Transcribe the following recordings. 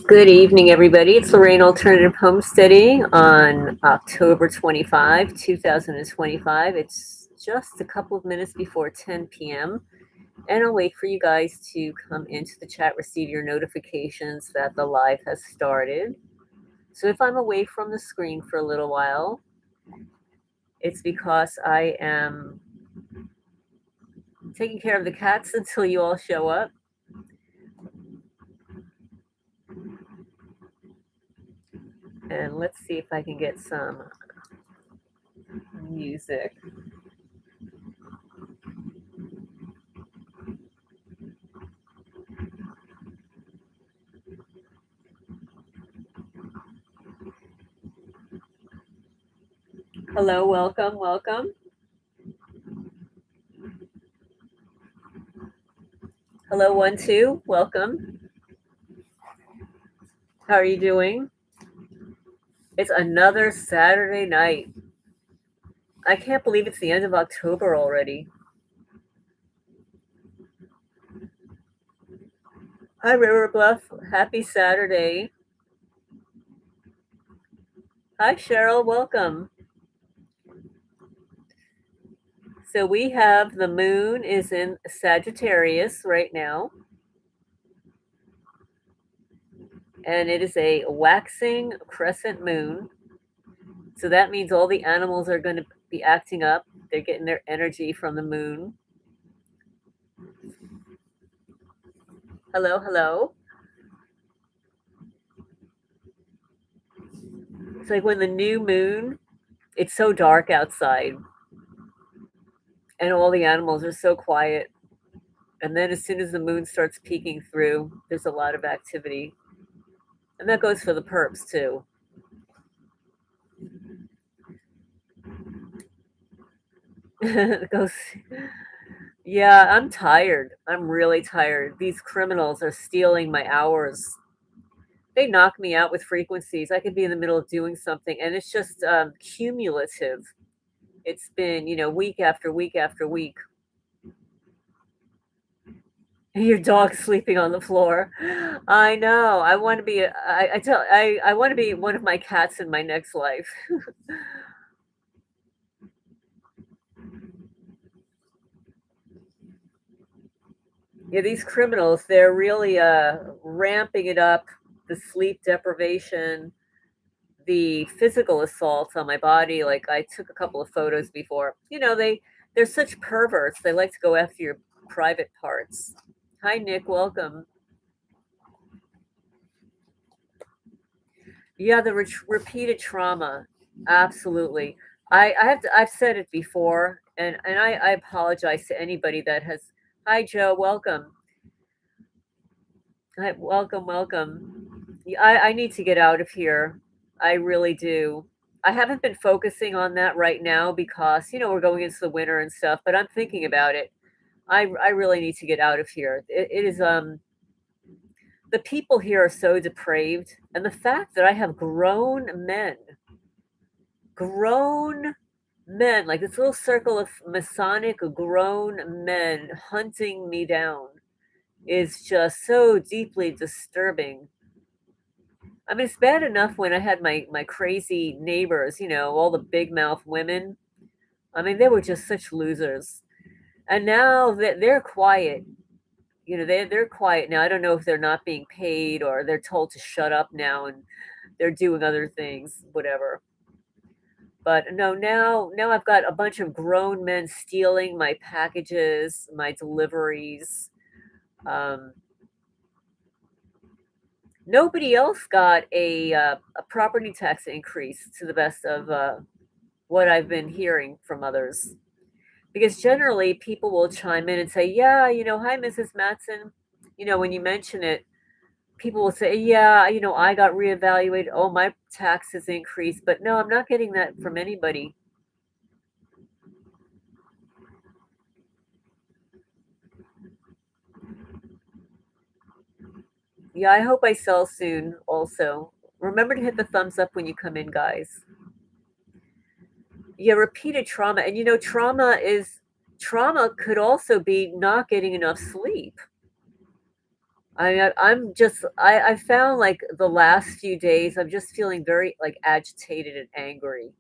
Good evening, everybody. It's Lorraine Alternative Homesteading on October 25, 2025. It's just a couple of minutes before 10 p.m. And I'll wait for you guys to come into the chat, receive your notifications that the live has started. So if I'm away from the screen for a little while, it's because I am taking care of the cats until you all show up. And let's see if I can get some music. Hello, welcome, welcome. Hello, 1-2, welcome. How are you doing? It's another Saturday night. I can't believe it's the end of October already. Hi, River Bluff. Happy Saturday. Hi, Cheryl. Welcome. So we have the moon is in Sagittarius right now. And it is a waxing crescent moon. So that means all the animals are going to be acting up. They're getting their energy from the moon. Hello, hello. It's like when the new moon, it's so dark outside. And all the animals are so quiet. And then as soon as the moon starts peeking through, there's a lot of activity. And that goes for the perps too. It goes, yeah, I'm tired. I'm really tired. These criminals are stealing my hours. They knock me out with frequencies. I could be in the middle of doing something, and it's just cumulative. It's been, week after week after week. Your dog's sleeping on the floor. I know. I want to be. I want to be one of my cats in my next life. Yeah, these criminals, they're really ramping it up. The sleep deprivation, the physical assaults on my body. Like I took a couple of photos before. They're such perverts. They like to go after your private parts. Hi, Nick. Welcome. Yeah, the repeated trauma. Absolutely. I've said it before, and I apologize to anybody that has. Hi, Joe. Welcome. Hi, welcome, welcome. Yeah, I need to get out of here. I really do. I haven't been focusing on that right now because, we're going into the winter and stuff, but I'm thinking about it. I really need to get out of here. It is the people here are so depraved, and the fact that I have grown men, like this little circle of Masonic grown men hunting me down is just so deeply disturbing. I mean, it's bad enough when I had my crazy neighbors, all the big mouth women. I mean, they were just such losers. And now that they're quiet, they're quiet now. I don't know if they're not being paid or they're told to shut up now and they're doing other things, whatever. But no, now I've got a bunch of grown men stealing my packages, my deliveries. Um, Nobody else got a property tax increase to the best of what I've been hearing from others. Because generally people will chime in and say, yeah, hi, Mrs. Matson. When you mention it, people will say, yeah, I got reevaluated. Oh, my taxes increased. But no, I'm not getting that from anybody. Yeah, I hope I sell soon also. Remember to hit the thumbs up when you come in, guys. Yeah, repeated trauma. And trauma could also be not getting enough sleep. I found, like, the last few days, I'm just feeling very, like, agitated and angry.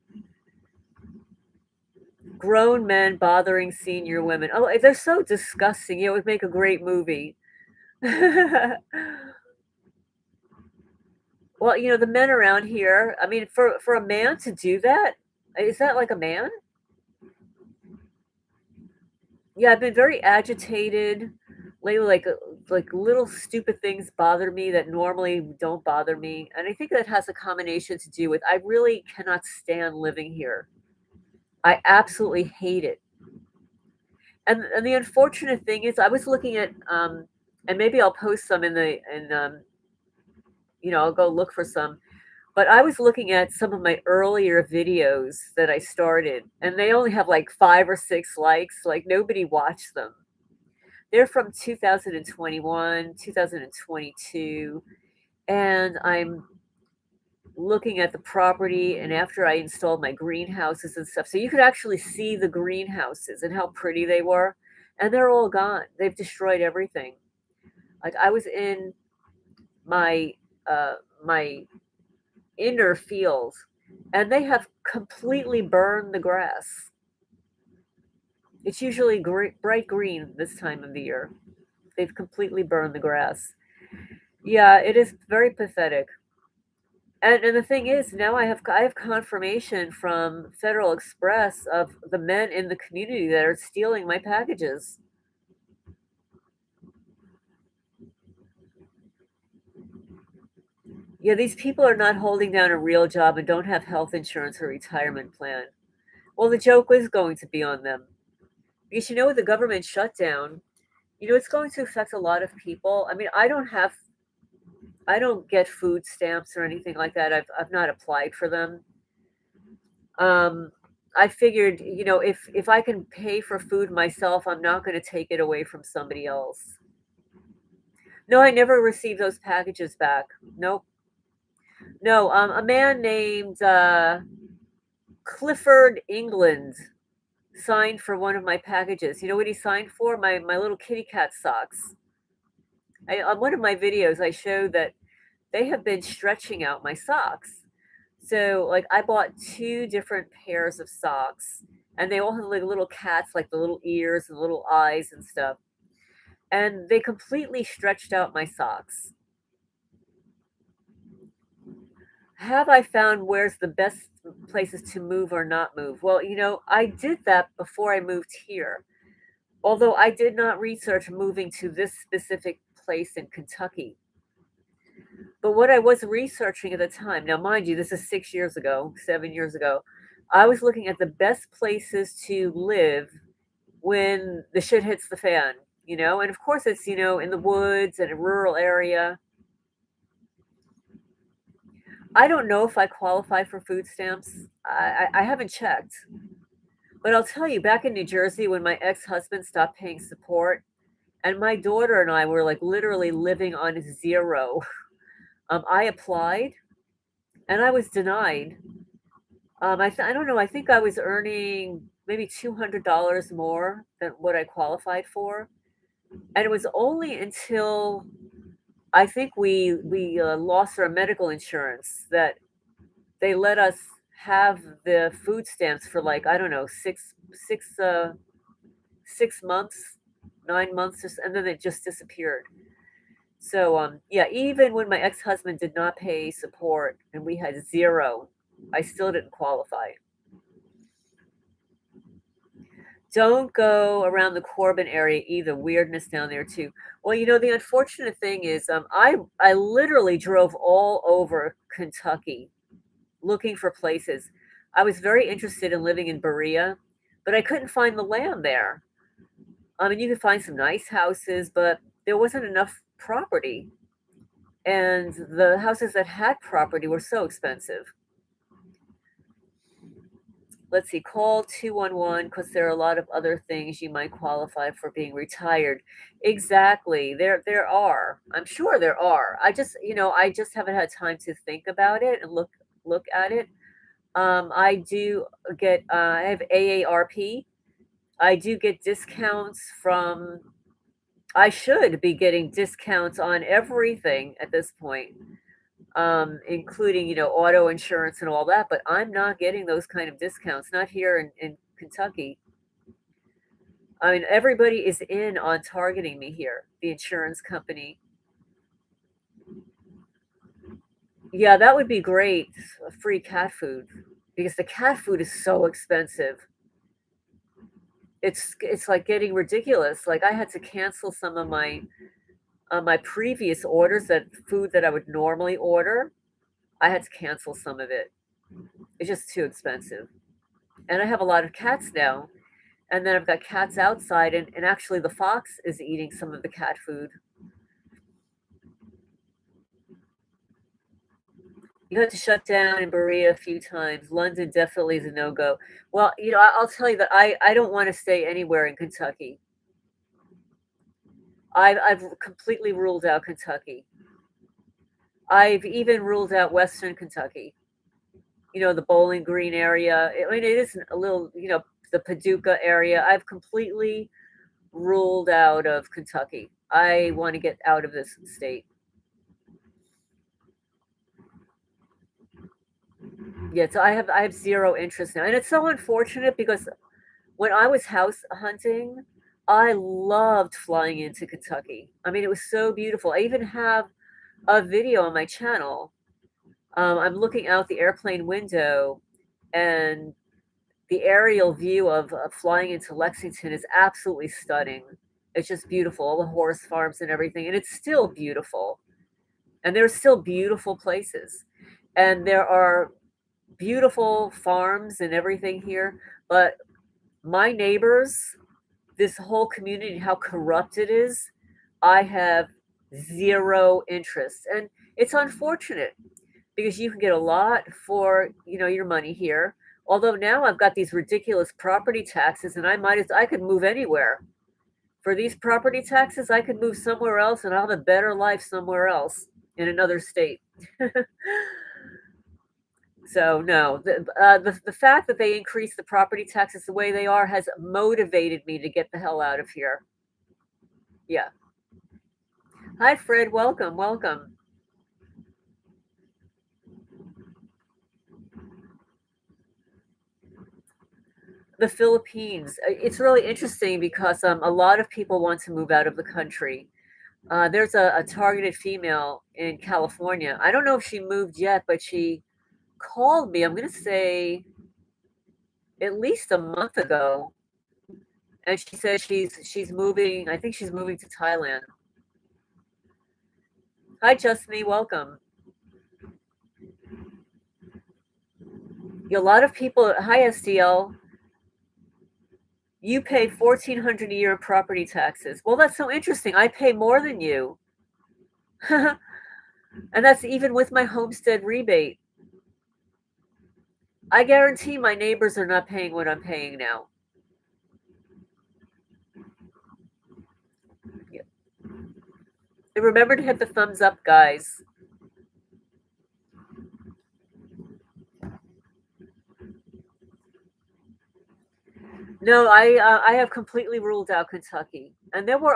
Grown men bothering senior women. Oh, they're so disgusting, it would make a great movie. Well, the men around here, I mean, for a man to do that, is that like a man? Yeah, I've been very agitated lately, like little stupid things bother me that normally don't bother me, and I think that has a combination to do with I really cannot stand living here. I absolutely hate it. And the unfortunate thing is I was looking at and maybe I'll post some I'll go look for some. But I was looking at some of my earlier videos that I started, and they only have like 5 or 6 likes, like, nobody watched them. They're from 2021, 2022, and I'm looking at the property, and after I installed my greenhouses and stuff, so you could actually see the greenhouses and how pretty they were, and they're all gone. They've destroyed everything. Like, I was in my, my inner field, and they have completely burned the grass. It's usually bright green this time of the year. They've completely burned the grass. Yeah, it is very pathetic. And the thing is, now I have confirmation from Federal Express of the men in the community that are stealing my packages. Yeah, these people are not holding down a real job and don't have health insurance or retirement plan. Well, the joke is going to be on them. Because with the government shutdown, it's going to affect a lot of people. I mean, I don't get food stamps or anything like that. I've not applied for them. Um, I figured, if I can pay for food myself, I'm not going to take it away from somebody else. No, I never received those packages back. Nope. No, a man named Clifford England signed for one of my packages. You know what he signed for? My little kitty cat socks. On one of my videos, I showed that they have been stretching out my socks. So, like, I bought 2 different pairs of socks, and they all have, like, little cats, like the little ears and little eyes and stuff, and they completely stretched out my socks. Have I found where's the best places to move or not move? Well, I did that before I moved here, although I did not research moving to this specific place in Kentucky. But what I was researching at the time, now mind you, this is 6 years ago, 7 years ago, I was looking at the best places to live when the shit hits the fan, and of course it's, in the woods and a rural area. I don't know if I qualify for food stamps. I haven't checked. But I'll tell you, back in New Jersey, when my ex-husband stopped paying support, and my daughter and I were like literally living on zero, I applied and I was denied. I don't know. I think I was earning maybe $200 more than what I qualified for, and it was only until I think we lost our medical insurance that they let us have the food stamps for like I don't know 6 months, 9 months, and then it just disappeared. So yeah, even when my ex husband did not pay support and we had zero, I still didn't qualify. Don't go around the Corbin area either, weirdness down there too. Well, the unfortunate thing is, I literally drove all over Kentucky looking for places. I was very interested in living in Berea, but I couldn't find the land there. I mean, you could find some nice houses, but there wasn't enough property, and the houses that had property were so expensive. Let's see, call 211 because there are a lot of other things you might qualify for being retired. Exactly. There are. I'm sure there are. I just haven't had time to think about it and look at it. I do get I have AARP. I do get discounts from I should be getting discounts on everything at this point, including, auto insurance and all that, but I'm not getting those kind of discounts, not here in Kentucky. I mean, everybody is in on targeting me here, the insurance company. Yeah, that would be great, free cat food, because the cat food is so expensive. It's like getting ridiculous. Like I had to cancel some of my previous orders, that food that I would normally order. I had to cancel some of it. It's just too expensive. And I have a lot of cats now. And then I've got cats outside, and actually the fox is eating some of the cat food. You had to shut down in Berea a few times. London definitely is a no-go. Well, I'll tell you that I don't want to stay anywhere in Kentucky. I've completely ruled out Kentucky. I've even ruled out Western Kentucky. The Bowling Green area. I mean, it isn't a little, the Paducah area. I've completely ruled out of Kentucky. I want to get out of this state. Yeah, so I have zero interest now, and it's so unfortunate because when I was house hunting, I loved flying into Kentucky. I mean, it was so beautiful. I even have a video on my channel. I'm looking out the airplane window, and the aerial view of flying into Lexington is absolutely stunning. It's just beautiful, all the horse farms and everything, and it's still beautiful. And there's still beautiful places. And there are beautiful farms and everything here, but my neighbors, this whole community, how corrupt it is, I have zero interest. And it's unfortunate because you can get a lot for, your money here. Although now I've got these ridiculous property taxes, and I could move anywhere. For these property taxes, I could move somewhere else and I'll have a better life somewhere else in another state. So no, the fact that they increase the property taxes the way they are has motivated me to get the hell out of here. Yeah. Hi, Fred. Welcome, welcome. The Philippines. It's really interesting because a lot of people want to move out of the country. There's a targeted female in California. I don't know if she moved yet, but she called me. I'm going to say at least a month ago, and she said she's moving. I think she's moving to Thailand. Hi, Justine. Welcome. A lot of people. Hi, SDL. You pay 1,400 a year in property taxes. Well, that's so interesting. I pay more than you. And that's even with my homestead rebate. I guarantee my neighbors are not paying what I'm paying now. Yeah. And remember to hit the thumbs up, guys. No, I have completely ruled out Kentucky, and there were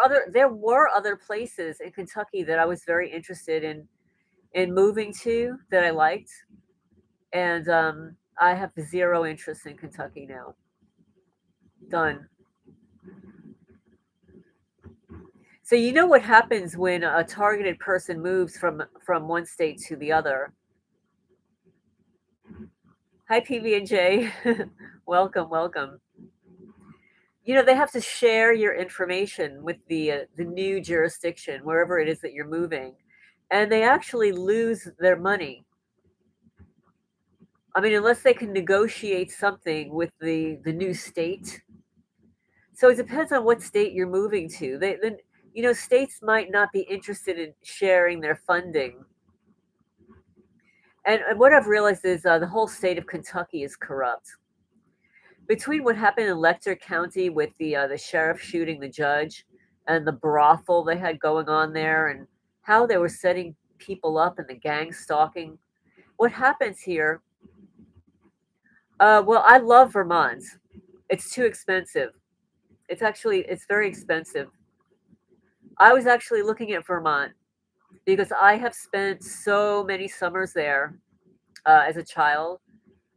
other places in Kentucky that I was very interested in moving to that I liked, and I have zero interest in Kentucky now. Done. So you know what happens when a targeted person moves from one state to the other. Hi, PB and J. Welcome, welcome. They have to share your information with the new jurisdiction, wherever it is that you're moving, and they actually lose their money. I mean, unless they can negotiate something with the new state. So it depends on what state you're moving to. States might not be interested in sharing their funding. And what I've realized is the whole state of Kentucky is corrupt. Between what happened in Lecter County with the sheriff shooting the judge, and the brothel they had going on there, and how they were setting people up and the gang stalking, what happens here? Well, I love Vermont. It's too expensive. It's very expensive. I was actually looking at Vermont because I have spent so many summers there as a child,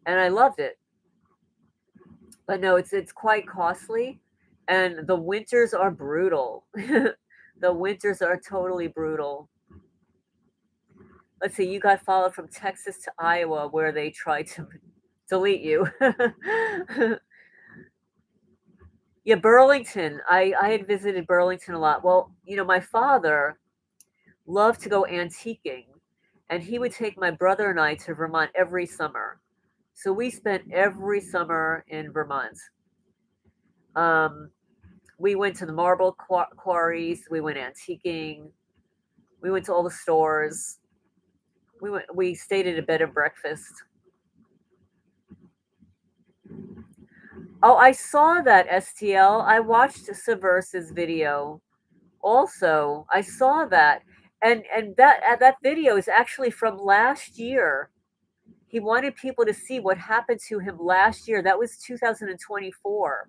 and I loved it. But no, it's quite costly, and the winters are brutal. The winters are totally brutal. Let's see, you got followed from Texas to Iowa where they tried to delete you. Yeah, Burlington. I had visited Burlington a lot. Well, my father loved to go antiquing, and he would take my brother and I to Vermont every summer. So we spent every summer in Vermont. Um, we went to the marble quarries. We went antiquing. We went to all the stores. We stayed at a bed and breakfast. Oh, I saw that STL. I watched Subversive's video. Also, I saw that, and that video is actually from last year. He wanted people to see what happened to him last year. That was 2024.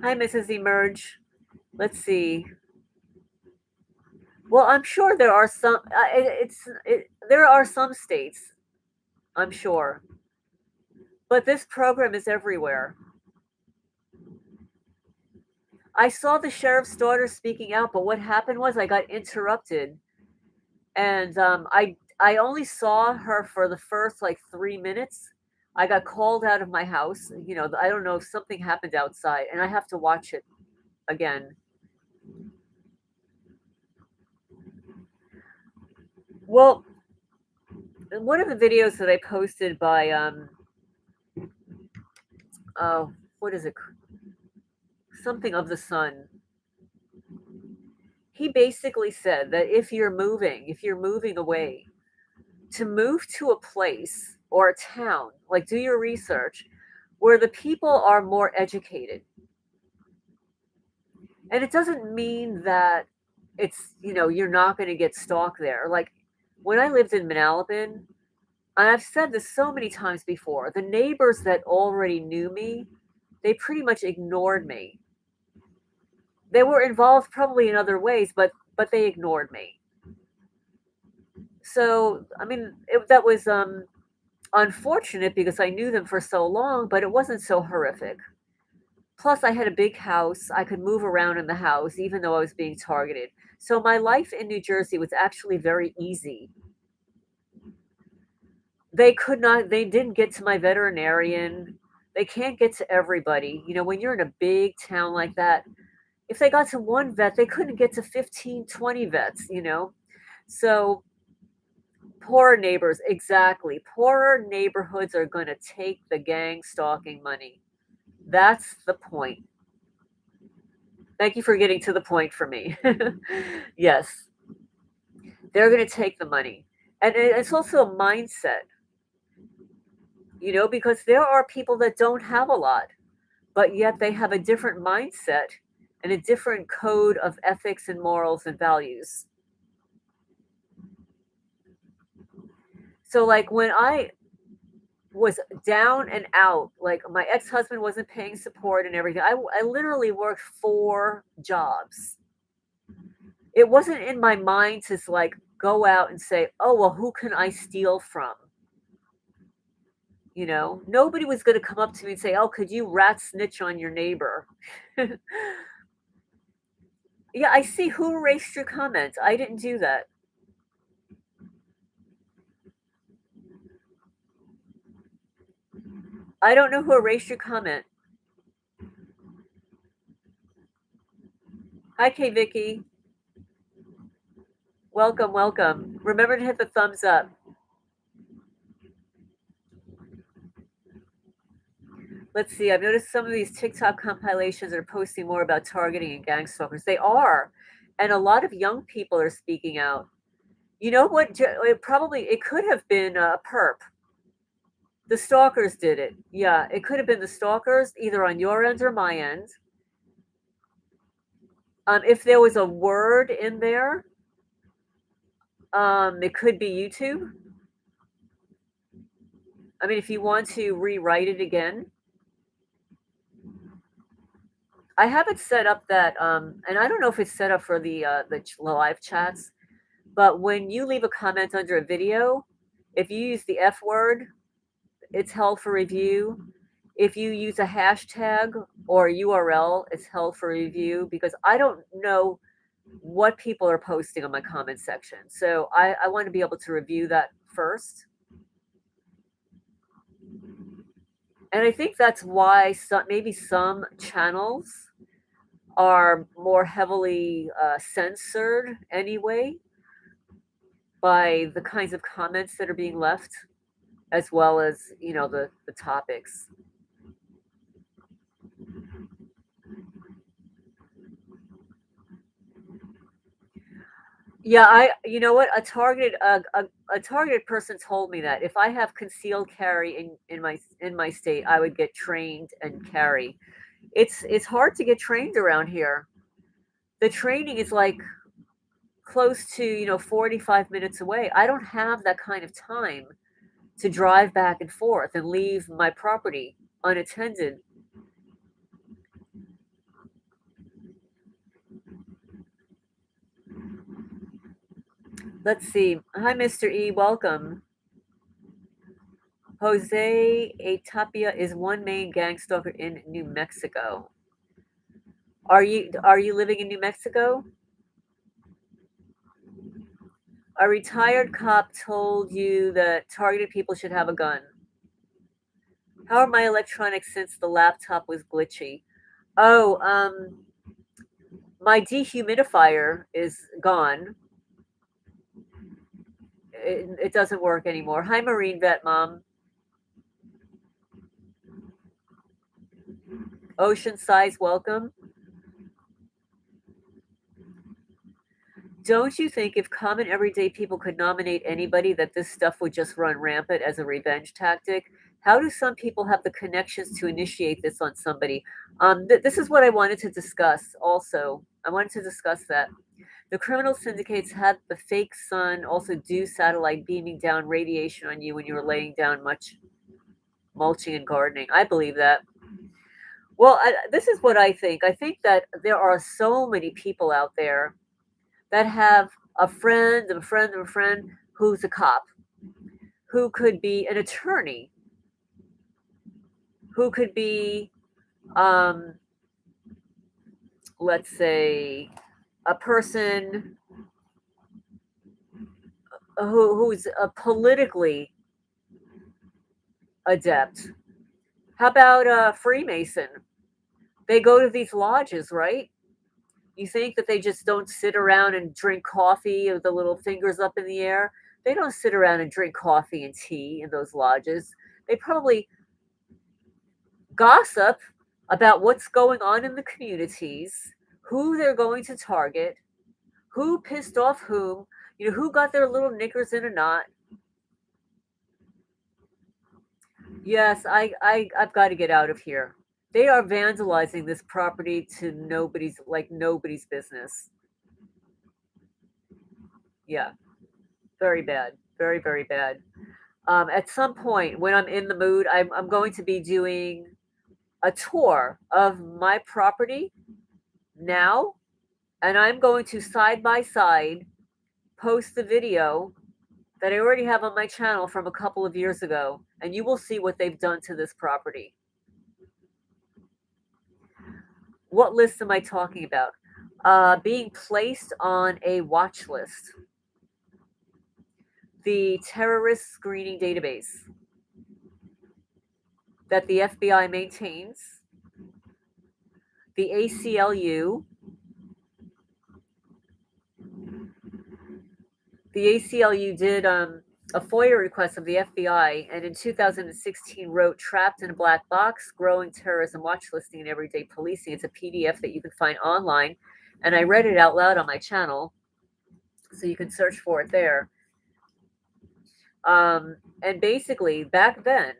Hi, Mrs. Emerge. Let's see. Well, I'm sure there are some. There are some states. I'm sure, but this program is everywhere. I saw the sheriff's daughter speaking out, but what happened was I got interrupted, and I only saw her for the first like 3 minutes. I got called out of my house. I don't know if something happened outside, and I have to watch it again. Well, one of the videos that I posted by what is it? Something of the sun. He basically said that if you're moving away, to move to a place or a town, like do your research, where the people are more educated. And it doesn't mean that you're not going to get stalked there. Like when I lived in Manalapan, and I've said this so many times before, the neighbors that already knew me, they pretty much ignored me. They were involved probably in other ways, but they ignored me. So, I mean, that was unfortunate because I knew them for so long, but it wasn't so horrific. Plus, I had a big house. I could move around in the house, even though I was being targeted. So, my life in New Jersey was actually very easy. They didn't get to my veterinarian. They can't get to everybody. When you're in a big town like that, if they got to one vet, they couldn't get to 15, 20 vets. So, poorer neighbors, exactly. Poorer neighborhoods are going to take the gang stalking money. That's the point. Thank you for getting to the point for me. Yes, they're going to take the money. And it's also a mindset, because there are people that don't have a lot, but yet they have a different mindset and a different code of ethics and morals and values. So, like, when I was down and out, like, my ex-husband wasn't paying support and everything, I literally worked 4 jobs. It wasn't in my mind to like go out and say, "Oh, well, who can I steal from?" Nobody was going to come up to me and say, "Oh, could you rat snitch on your neighbor?" Yeah, I see. Who erased your comment? I didn't do that. I don't know who erased your comment. Hi, K Vicky. Welcome, welcome. Remember to hit the thumbs up. Let's see. I've noticed some of these TikTok compilations are posting more about targeting and gang stalkers. They are, and a lot of young people are speaking out. You know what? It could have been a perp. The stalkers did it. Yeah, it could have been the stalkers, either on your end or my end. If there was a word in there, it could be YouTube. I mean, if you want to rewrite it again, I have it set up that, and I don't know if it's set up for the live chats, but when you leave a comment under a video, if you use the F word, it's held for review. If you use a hashtag or a URL, it's held for review because I don't know what people are posting on my comment section. So I want to be able to review that first. And I think that's why maybe some channels are more heavily censored anyway by the kinds of comments that are being left, as well as, the topics. Yeah, you know what? A targeted person told me that if I have concealed carry in my state, I would get trained and carry. It's hard to get trained around here. The training is like close to, 45 minutes away. I don't have that kind of time to drive back and forth and leave my property unattended. Let's see. Hi, Mr. E. Welcome. Jose A. Tapia is one main gang stalker in New Mexico. Are you living in New Mexico? A retired cop told you that targeted people should have a gun. How are my electronics since the laptop was glitchy? Oh, my dehumidifier is gone. It doesn't work anymore. Hi, Marine Vet Mom. Ocean Size, welcome. Don't you think if common everyday people could nominate anybody that this stuff would just run rampant as a revenge tactic? How do some people have the connections to initiate this on somebody? This is what I wanted to discuss also. I wanted to discuss that. The criminal syndicates had the fake sun also do satellite beaming down radiation on you when you were laying down much mulching and gardening. I believe that. Well, this is what I think. I think that there are so many people out there that have a friend of a friend of a friend who's a cop, who could be an attorney, who could be, um, let's say, a person who's politically adept. How about a Freemason? They go to these lodges, right? You think that they just don't sit around and drink coffee with the little fingers up in the air? They don't sit around and drink coffee and tea in those lodges. They probably gossip about what's going on in the communities, who they're going to target, who pissed off whom, who got their little knickers in a knot. Yes, I've got to get out of here. They are vandalizing this property to nobody's business. Yeah, very bad. Very, very bad. At some point, when I'm in the mood, I'm going to be doing a tour of my property now, and I'm going to side by side post the video that I already have on my channel from a couple of years ago, and you will see what they've done to this property. What list am I talking about? Being placed on a watch list, the terrorist screening database that the FBI maintains, the ACLU. The ACLU did a FOIA request of the FBI, and in 2016 wrote "Trapped in a Black Box: Growing Terrorism Watch Listing and Everyday Policing." It's a PDF that you can find online, and I read it out loud on my channel, so you can search for it there. And basically, back then,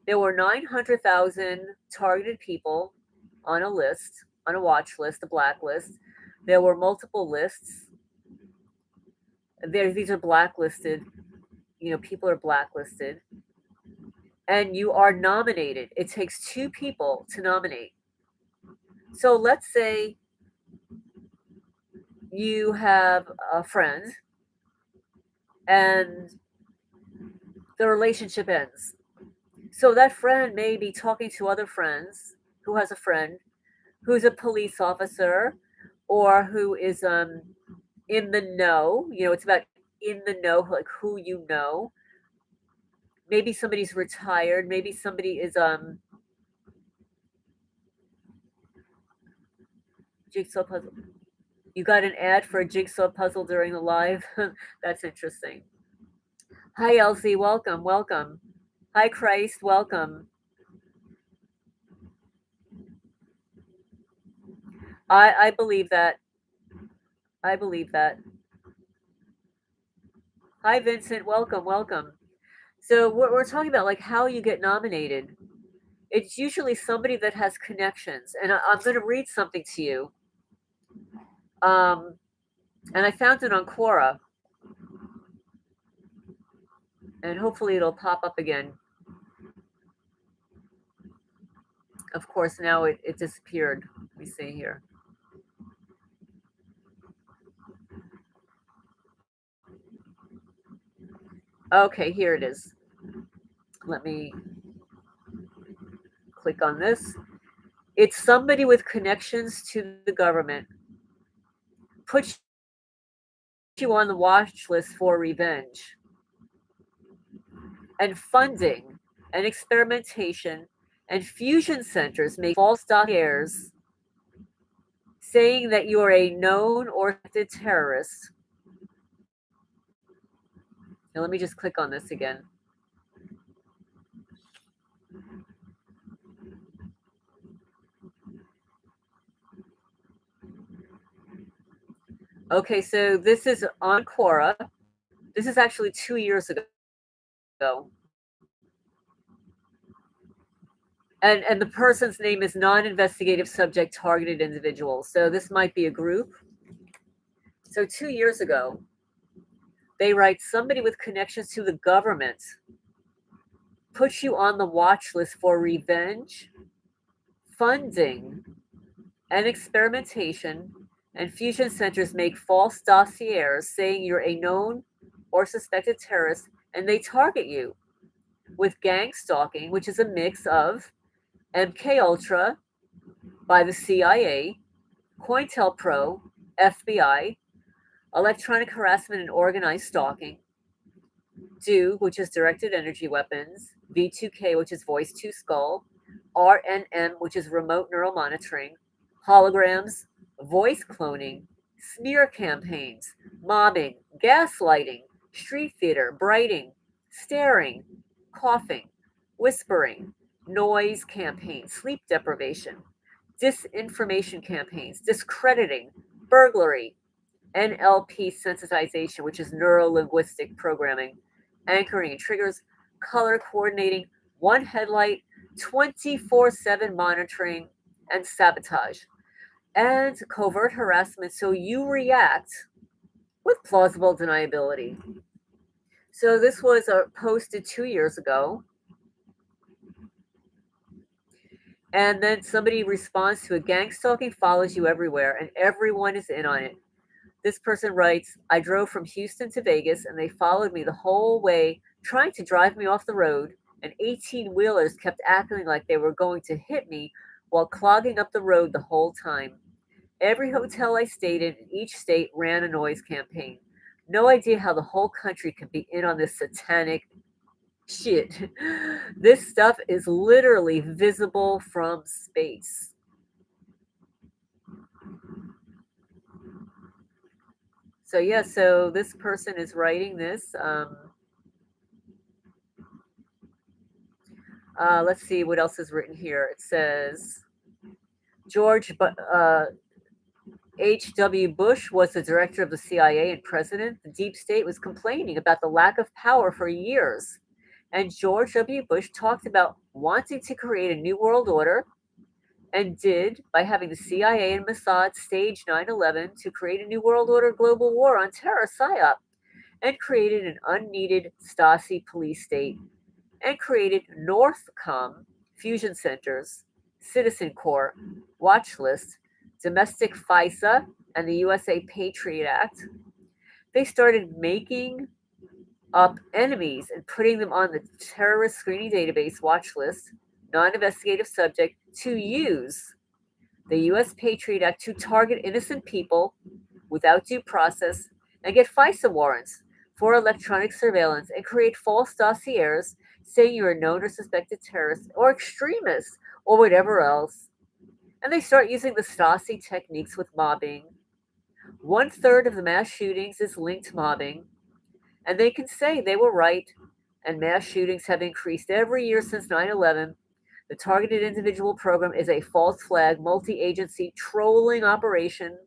there were 900,000 targeted people on a list, on a watch list, a blacklist. There were multiple lists. These are blacklisted. People are blacklisted. and you are nominated. It takes two people to nominate. So let's say you have a friend and the relationship ends. So that friend may be talking to other friends who has a friend who's a police officer or who is in the know. You know, it's about in the know, like who you know. Maybe somebody's retired, maybe somebody is jigsaw puzzle. You got an ad for a jigsaw puzzle during the live? That's interesting. Hi Elsie, welcome, welcome. Hi Christ, welcome. I believe that. I believe that. Hi Vincent, welcome, welcome. So we're talking about like how you get nominated. It's usually somebody that has connections, and I'm going to read something to you. Um, and I found it on Quora, and hopefully it'll pop up again. Of course, now it disappeared. Let me see here. Okay, here it is. Let me click on this. It's somebody with connections to the government. Puts you on the watch list for revenge and funding and experimentation and fusion centers make false dossiers saying that you are a known or suspected terrorist. Now, let me just click on this again. Okay, so this is on Quora. This is actually 2 years ago. And the person's name is non-investigative subject targeted individual. So this might be a group. So 2 years ago, they write somebody with connections to the government puts you on the watch list for revenge, funding, and experimentation, and fusion centers make false dossiers saying you're a known or suspected terrorist, and they target you with gang stalking, which is a mix of MK Ultra by the CIA, COINTELPRO, FBI, electronic harassment and organized stalking, DO, which is directed energy weapons, V2K, which is voice to skull, RNM, which is remote neural monitoring, holograms, voice cloning, smear campaigns, mobbing, gaslighting, street theater, brighting, staring, coughing, whispering, noise campaigns, sleep deprivation, disinformation campaigns, discrediting, burglary, NLP sensitization, which is neuro linguistic programming, anchoring and triggers, color coordinating, one headlight, 24/7 monitoring, and sabotage, and covert harassment. So you react with plausible deniability. So this was posted 2 years ago. And then somebody responds to a gang stalking follows you everywhere, and everyone is in on it. This person writes, I drove from Houston to Vegas and they followed me the whole way, trying to drive me off the road, and 18 wheelers kept acting like they were going to hit me while clogging up the road the whole time. Every hotel I stayed in each state ran a noise campaign. No idea how the whole country could be in on this satanic shit. This stuff is literally visible from space. So yeah, so this person is writing this. Let's see what else is written here. It says George H.W. Bush was the director of the CIA and president. The deep state was complaining about the lack of power for years. And George W. Bush talked about wanting to create a new world order, and did by having the CIA and Mossad stage 9/11 to create a new world order global war on terror, PSYOP, and created an unneeded Stasi police state. and created Northcom fusion centers, Citizen Corps, watch list, domestic FISA, and the USA Patriot Act. They started making up enemies and putting them on the terrorist screening database watch list, non investigative subject, to use the US Patriot Act to target innocent people without due process and get FISA warrants for electronic surveillance and create false dossiers saying you are known or suspected terrorist or extremist or whatever else. And they start using the Stasi techniques with mobbing. 1/3 of the mass shootings is linked to mobbing, and they can say they were right, and mass shootings have increased every year since 9/11. The Targeted Individual Program is a false flag, multi agency trolling operation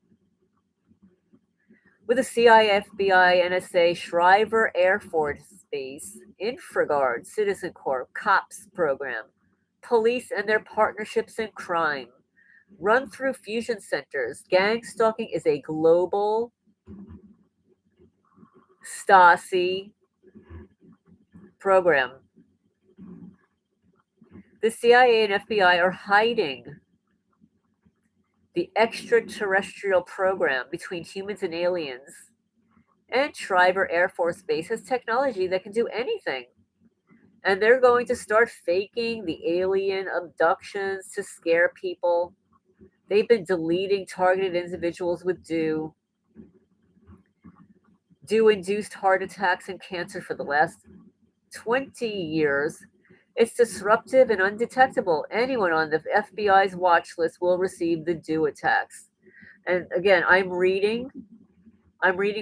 with the CIA, FBI, NSA, Shriver Air Force Base, Infraguard, Citizen Corps, COPS program, police and their partnerships in crime, run through fusion centers. Gang stalking is a global Stasi program. The CIA and FBI are hiding the extraterrestrial program between humans and aliens. And Shriver Air Force Base has technology that can do anything. And they're going to start faking the alien abductions to scare people. They've been deleting targeted individuals with induced heart attacks and cancer for the last 20 years. It's disruptive and undetectable. Anyone on the FBI's watch list will receive the do attacks. And again, I'm reading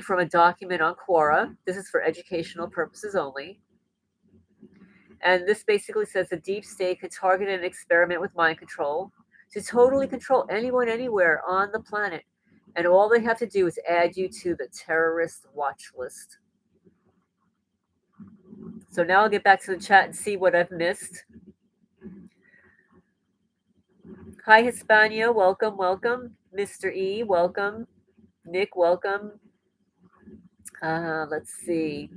from a document on Quora. This is for educational purposes only. And this basically says the deep state could target and experiment with mind control to totally control anyone anywhere on the planet. And all they have to do is add you to the terrorist watch list. So now I'll get back to the chat and see what I've missed. Hi, Hispania. Welcome, welcome. Mr. E, welcome. Nick, welcome. Let's see.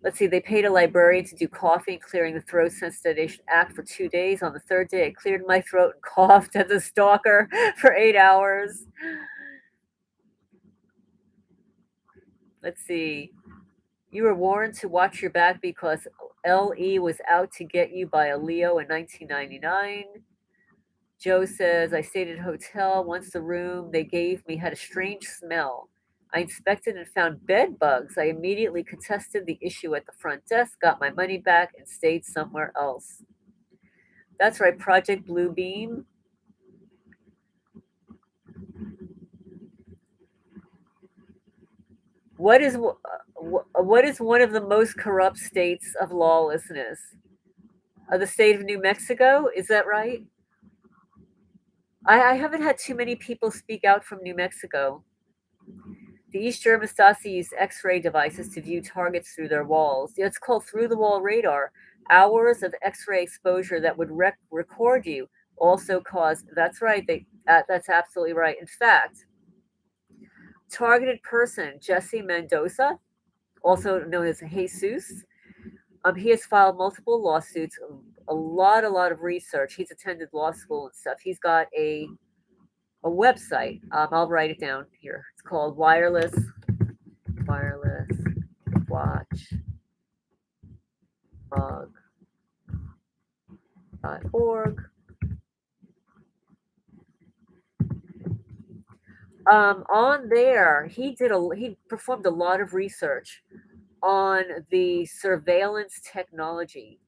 They paid a librarian to do coughing, clearing the throat sensitization act for 2 days. On the third day, I cleared my throat and coughed as a stalker for 8 hours. Let's see. You were warned to watch your back because LE was out to get you by a Leo in 1999. Joe says, I stayed at a hotel. Once the room they gave me had a strange smell. I inspected and found bed bugs. I immediately contested the issue at the front desk, got my money back, and stayed somewhere else. That's right, Project Blue Beam. What is one of the most corrupt states of lawlessness? The state of New Mexico? Is that right? I haven't had too many people speak out from New Mexico. The East German Stasi used X-ray devices to view targets through their walls. It's called through-the-wall radar. Hours of X-ray exposure that would record you also caused. That's right. That's absolutely right. In fact, targeted person Jesse Mendoza, also known as Jesus, he has filed multiple lawsuits. A lot of research. He's attended law school and stuff. He's got a website. I'll write it down here. It's called wirelesswatchdog.org. On there, he performed a lot of research on the surveillance technology,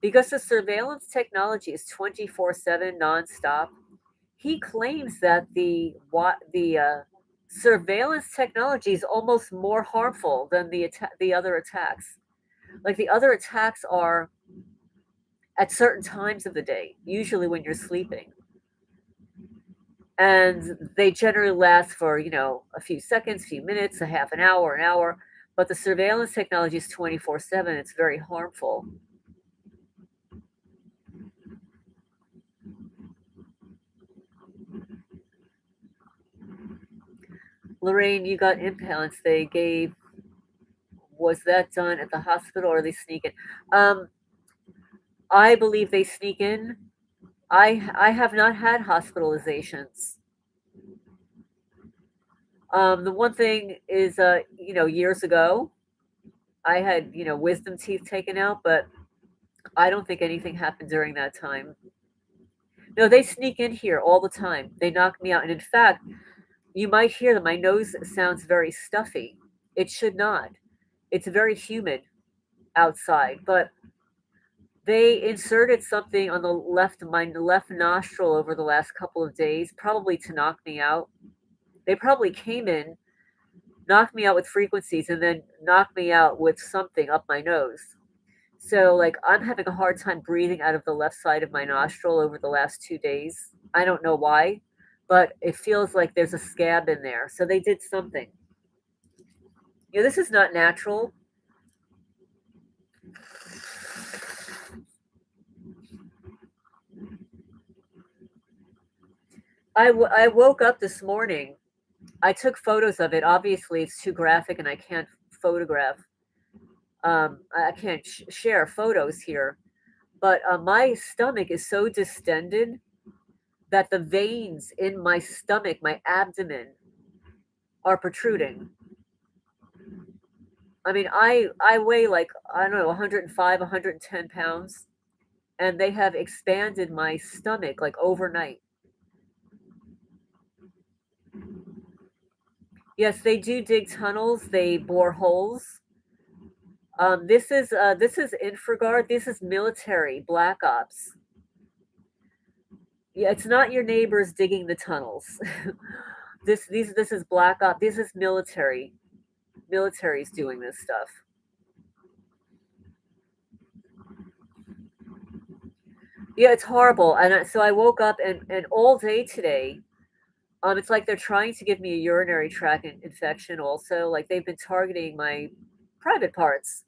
because the surveillance technology is 24/7 nonstop. He claims that the surveillance technology is almost more harmful than the other attacks. Like, the other attacks are at certain times of the day, usually when you're sleeping. And they generally last for, a few seconds, few minutes, a half an hour. But the surveillance technology is 24/7. It's very harmful. Lorraine, you got implants they gave. Was that done at the hospital or are they sneaking? I believe they sneak in. I have not had hospitalizations. The one thing is, years ago, I had, wisdom teeth taken out, but I don't think anything happened during that time. No, they sneak in here all the time. They knock me out. And in fact, you might hear that my nose sounds very stuffy. It should not. It's very humid outside, but they inserted something on the left my left nostril over the last couple of days, probably to knock me out. They probably came in, knocked me out with frequencies, and then knocked me out with something up my nose. So, like, I'm having a hard time breathing out of the left side of my nostril over the last 2 days. I don't know why, but it feels like there's a scab in there. So they did something. This is not natural. I woke up this morning. I took photos of it. Obviously, it's too graphic and I can't photograph. I can't share photos here. But my stomach is so distended that the veins in my stomach, my abdomen, are protruding. I mean, I weigh like, I don't know, 105, 110 pounds, and they have expanded my stomach like overnight. Yes, they do dig tunnels, they bore holes. This is infraguard. This is military black ops. Yeah, it's not your neighbors digging the tunnels. This is black ops. This is military. Military's doing this stuff. Yeah, it's horrible. And so I woke up and all day today, it's like they're trying to give me a urinary tract infection also. Like they've been targeting my private parts.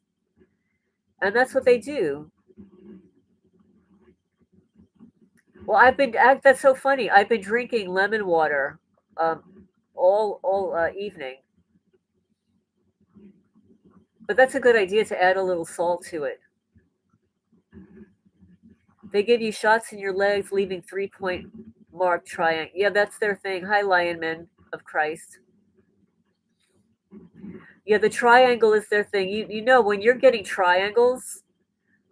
And that's what they do. Well, that's so funny. I've been drinking lemon water all evening. But that's a good idea to add a little salt to it. They give you shots in your legs, leaving 3-point mark triangle. Yeah, that's their thing. Hi, Lionmen of Christ. Yeah, the triangle is their thing. You know when you're getting triangles,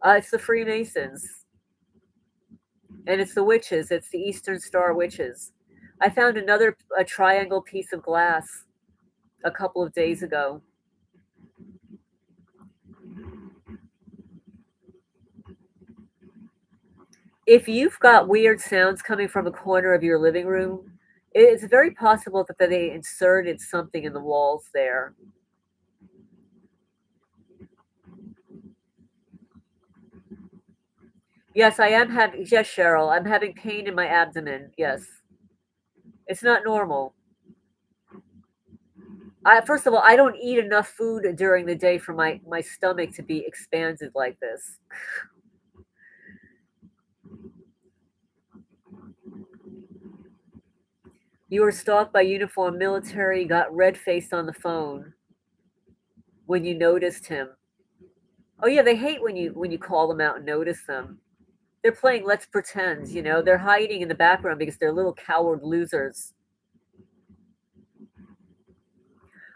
it's the Freemasons, and it's the witches. It's the Eastern Star witches. I found another a triangle piece of glass a couple of days ago. If you've got weird sounds coming from a corner of your living room, it's very possible that they inserted something in the walls there. Yes, I am having, yes, Cheryl, I'm having pain in my abdomen. Yes. It's not normal. First of all, I don't eat enough food during the day for my stomach to be expanded like this. You were stalked by uniformed military, got red-faced on the phone when you noticed him. Oh yeah, they hate when you call them out and notice them. They're playing let's pretend, they're hiding in the background because they're little coward losers.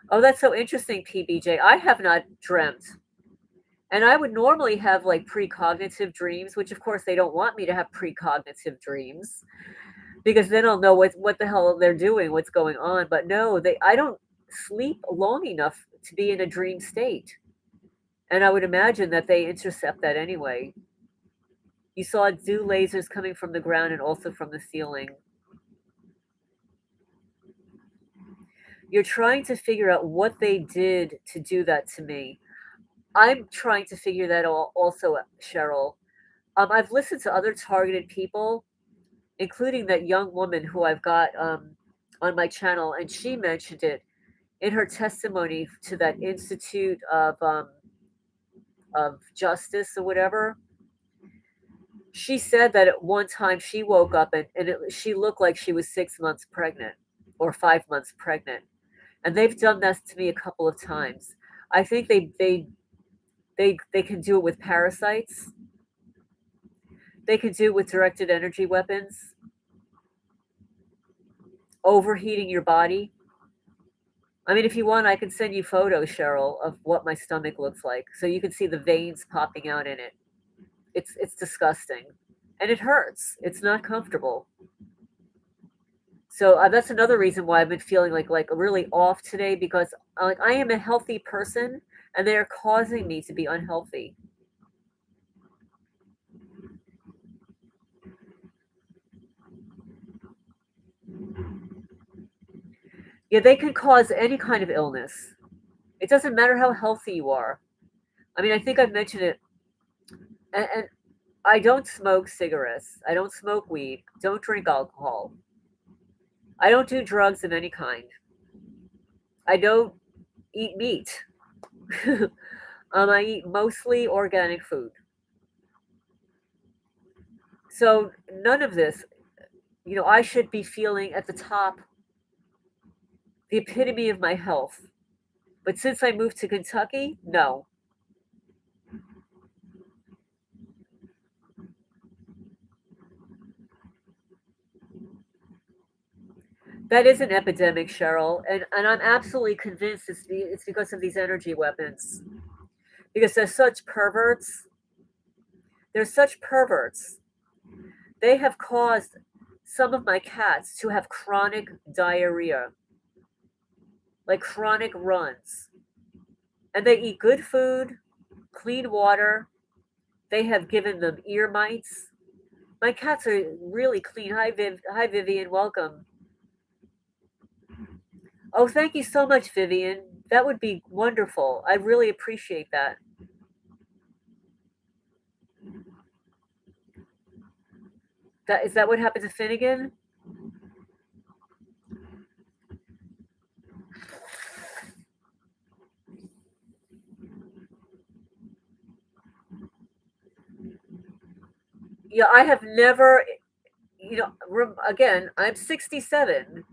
Oh, that's so interesting, PBJ. I have not dreamt. And I would normally have like precognitive dreams, which of course they don't want me to have precognitive dreams because then I'll know what the hell they're doing, what's going on. But no, they I don't sleep long enough to be in a dream state. And I would imagine that they intercept that anyway. You saw do lasers coming from the ground and also from the ceiling. You're trying to figure out what they did to do that to me. I'm trying to figure that also, Cheryl. I've listened to other targeted people, including that young woman who I've got on my channel, and she mentioned it in her testimony to that Institute of Justice or whatever. She said that at one time she woke up and she looked like she was 6 months pregnant or 5 months pregnant, and they've done that to me a couple of times. I think they can do it with parasites. They could do with directed energy weapons, overheating your body. I mean, if you want, I can send you photos, Cheryl, of what my stomach looks like, so you can see the veins popping out in it. It's disgusting, and it hurts. It's not comfortable. So that's another reason why I've been feeling like really off today because like I am a healthy person, and they are causing me to be unhealthy. Yeah, they can cause any kind of illness. It doesn't matter how healthy you are. I mean, I think I've mentioned it, and I don't smoke cigarettes. I don't smoke weed. Don't drink alcohol. I don't do drugs of any kind. I don't eat meat. I eat mostly organic food. So none of this, I should be feeling at the top, the epitome of my health. But since I moved to Kentucky, no. That is an epidemic, Cheryl, and I'm absolutely convinced it's because of these energy weapons. Because they're such perverts. They're such perverts. They have caused some of my cats to have chronic diarrhea, like chronic runs. And they eat good food, clean water. They have given them ear mites. My cats are really clean. Hi Vivian, welcome. Oh, thank you so much, Vivian. That would be wonderful. I really appreciate that. Is that what happened to Finnegan? Yeah, I have never, again, I'm 67.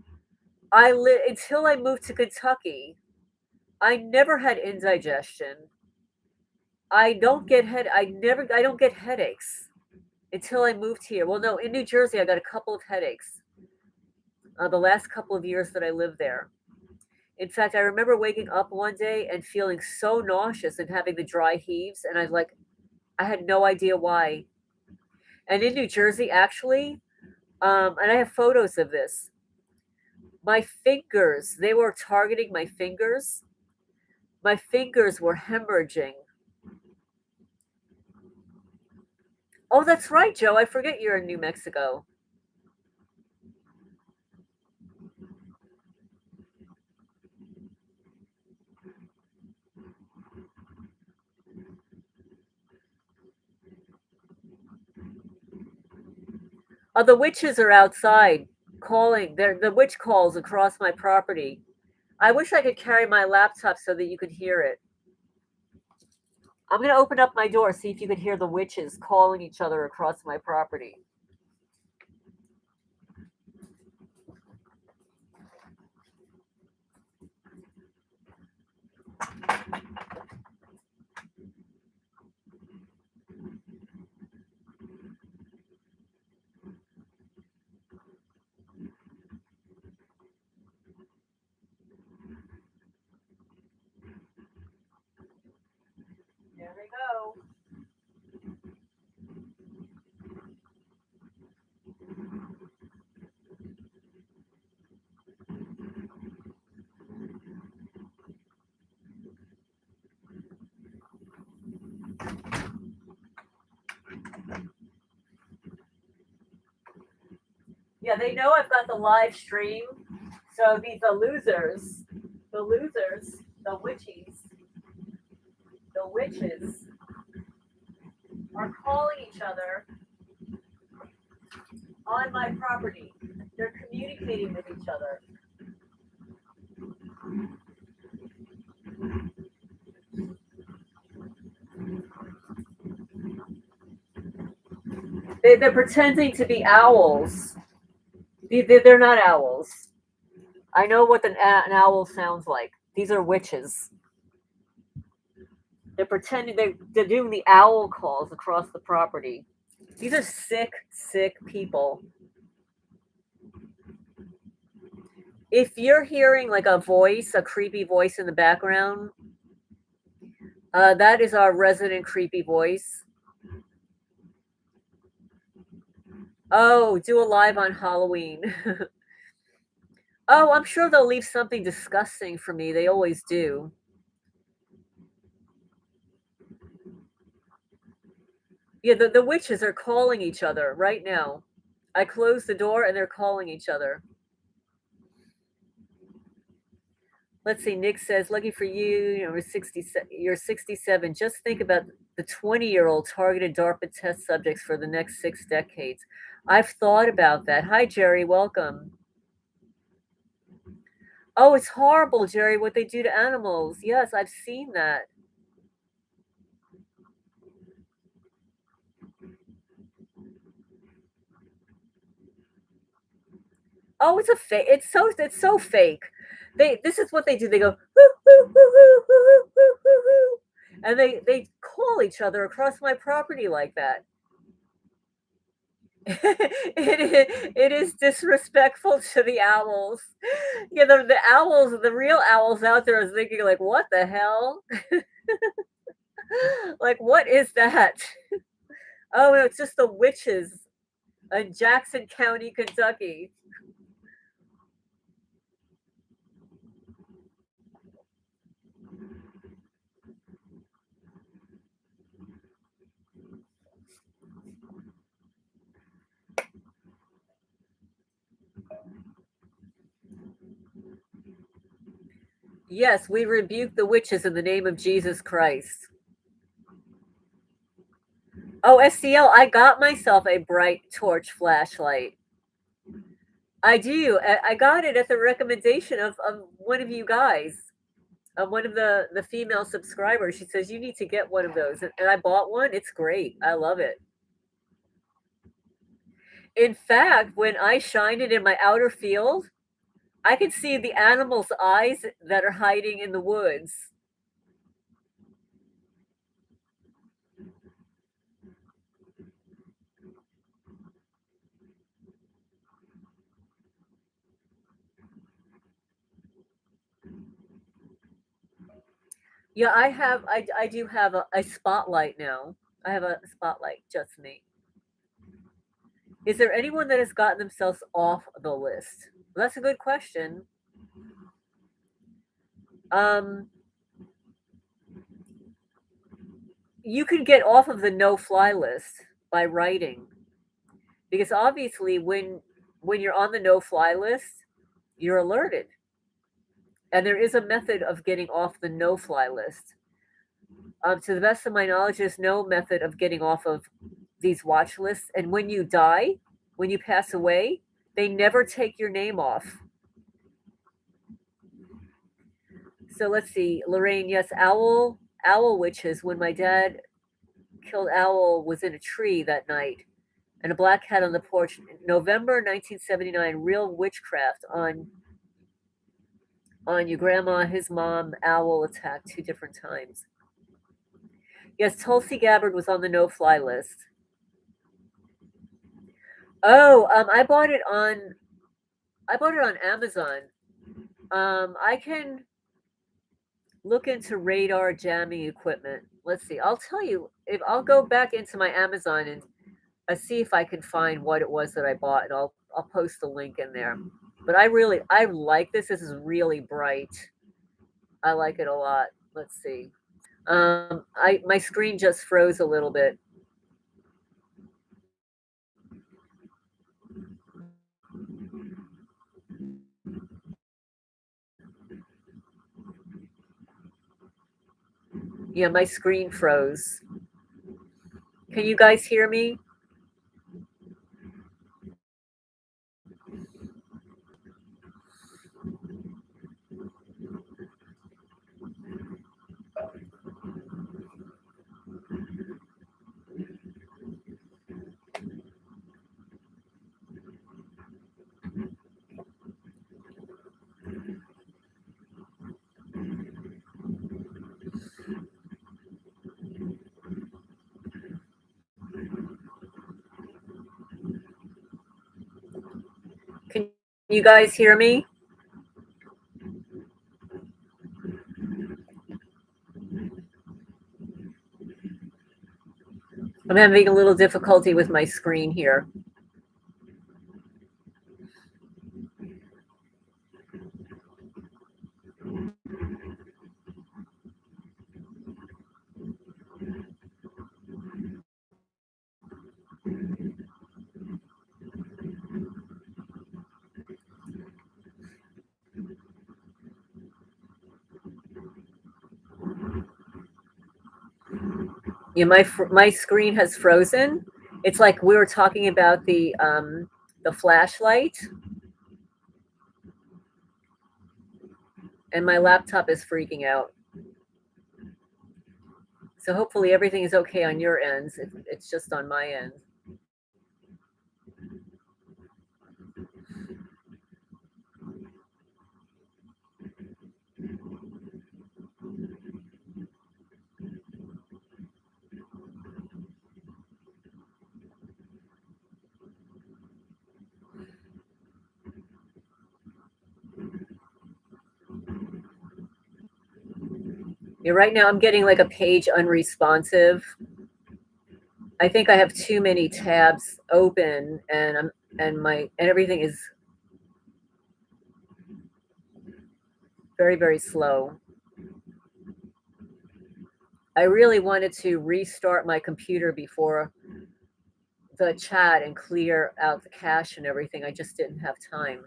I live until I moved to Kentucky. I never had indigestion. I don't get headaches until I moved here. Well, no, in New Jersey, I got a couple of headaches the last couple of years that I lived there. In fact, I remember waking up one day and feeling so nauseous and having the dry heaves, and I had no idea why. And in New Jersey, actually, and I have photos of this. My fingers, they were targeting my fingers. My fingers were hemorrhaging. Oh, that's right, Joe. I forget you're in New Mexico. Oh, the witches are outside calling. The witch calls across my property. I wish I could carry my laptop so that you could hear it. I'm going to open up my door, see if you can hear the witches calling each other across my property. There they go. Yeah, they know I've got the live stream. So these are losers, the witches, the witches are calling each other on my property. They're communicating with each other. They're pretending to be owls. They're not owls. I know what an owl sounds like. These are witches. They're pretending they're doing the owl calls across the property. These are sick, sick people. If you're hearing like a voice, a creepy voice in the background, that is our resident creepy voice. Oh, do a live on Halloween. Oh, I'm sure they'll leave something disgusting for me. They always do. Yeah, the witches are calling each other right now. I closed the door and they're calling each other. Let's see. Nick says, "Lucky for you, you're 67. You're 67. Just think about the 20-year-old targeted DARPA test subjects for the next 6 decades." I've thought about that. Hi, Jerry. Welcome. Oh, it's horrible, Jerry, what they do to animals. Yes, I've seen that. Oh, it's a fake. It's so fake. This is what they do. They go hoo, hoo, hoo, hoo, hoo, hoo, hoo, hoo, and they call each other across my property like that. It is disrespectful to the owls. Yeah, the owls, the real owls out there is thinking like, what the hell? Like, what is that? Oh, it's just the witches in Jackson County, Kentucky. Yes, we rebuke the witches in the name of Jesus Christ. Oh, SCL, I got myself a bright torch flashlight. I do. I got it at the recommendation of one of you guys, one of the female subscribers. She says, you need to get one of those. And I bought one. It's great. I love it. In fact, when I shine it in my outer field, I can see the animals' eyes that are hiding in the woods. Yeah, I do have a spotlight now. I have a spotlight, just me. Is there anyone that has gotten themselves off the list? Well, that's a good question. Um, you can get off of the no-fly list by writing, because obviously when you're on the no-fly list, you're alerted, and there is a method of getting off the no-fly list. To the best of my knowledge, there's no method of getting off of these watch lists. And when you die, when you pass away, they never take your name off. So let's see, Lorraine. Yes, owl witches. When my dad killed owl was in a tree that night, and a black cat on the porch. November 1979. Real witchcraft on your grandma. His mom. Owl attacked 2 different times. Yes, Tulsi Gabbard was on the no-fly list. Oh, I bought it on Amazon. I can look into radar jamming equipment. Let's see. I'll tell you if I'll go back into my Amazon and see if I can find what it was that I bought, and I'll post the link in there. But I like this. This is really bright. I like it a lot. Let's see. I my screen just froze a little bit. Yeah, my screen froze. Can you guys hear me? You guys hear me? I'm having a little difficulty with my screen here. Yeah, my screen has frozen. It's like we were talking about the flashlight, and my laptop is freaking out. So hopefully everything is okay on your ends. It's just on my end. Yeah, right now I'm getting like a page unresponsive. I think I have too many tabs open, and everything is very, very slow. I really wanted to restart my computer before the chat and clear out the cache and everything. I just didn't have time.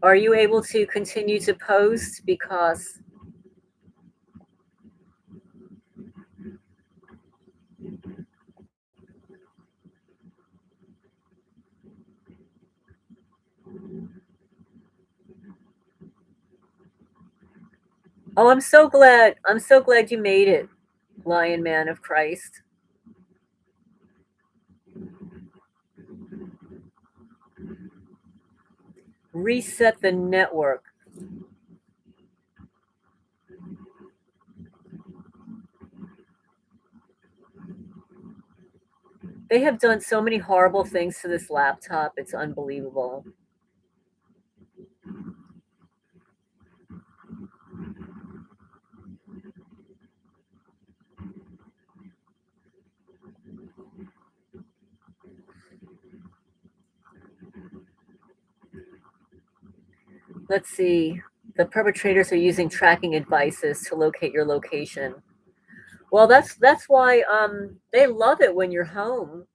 Are you able to continue to post? Because oh, I'm so glad. I'm so glad you made it, Lion Man of Christ. Reset the network. They have done so many horrible things to this laptop. It's unbelievable. Let's see. The perpetrators are using tracking devices to locate your location. Well, that's why they love it when you're home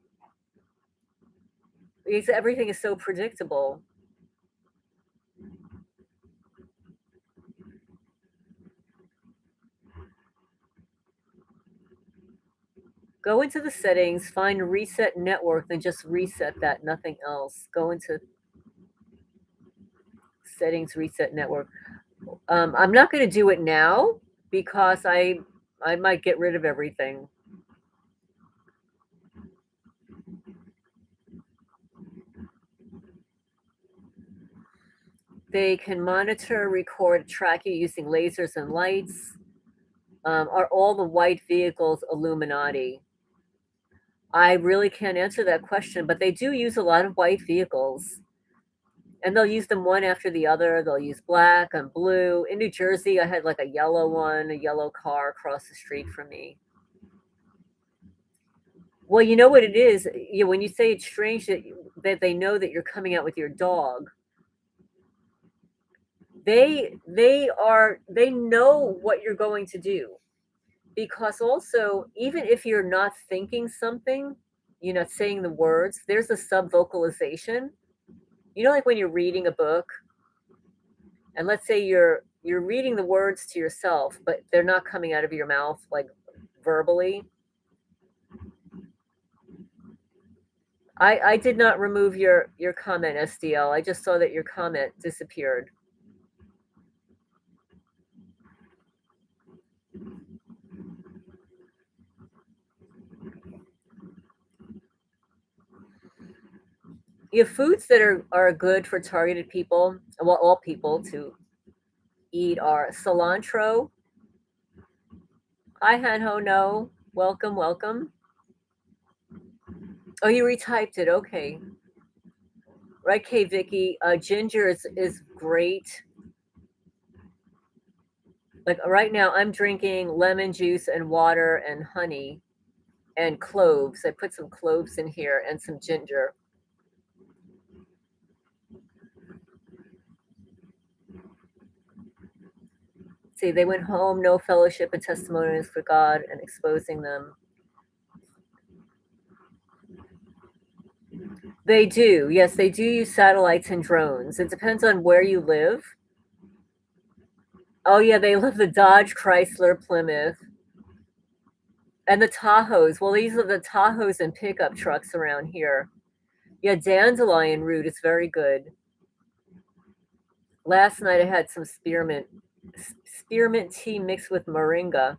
because everything is so predictable. Go into the settings, find reset network, then just reset that, nothing else. Go into settings, reset network. I'm not going to do it now because I might get rid of everything. They can monitor, record, track you using lasers and lights. Are all the white vehicles Illuminati? I really can't answer that question, but they do use a lot of white vehicles. And they'll use them one after the other. They'll use black and blue. In New Jersey, I had like a yellow one, a yellow car across the street from me. Well, you know what it is? When you say it's strange that they know that you're coming out with your dog, they know what you're going to do. Because also, even if you're not thinking something, you're not saying the words, there's a sub vocalization. Like when you're reading a book, and let's say you're reading the words to yourself, but they're not coming out of your mouth like verbally. I did not remove your comment, SDL. I just saw that your comment disappeared. You have foods that are good for targeted people, well, all people to eat are cilantro. Hi, Hanho. No, welcome, welcome. Oh, you retyped it. Okay, right, K Vicky. Ginger is great. Like right now, I'm drinking lemon juice and water and honey and cloves. I put some cloves in here and some ginger. See, they went home, no fellowship and testimonies for God and exposing them. They do. Yes, they do use satellites and drones. It depends on where you live. Oh, yeah, they love the Dodge, Chrysler, Plymouth, and the Tahoes. Well, these are the Tahoes and pickup trucks around here. Yeah, dandelion root is very good. Last night I had some spearmint tea mixed with moringa.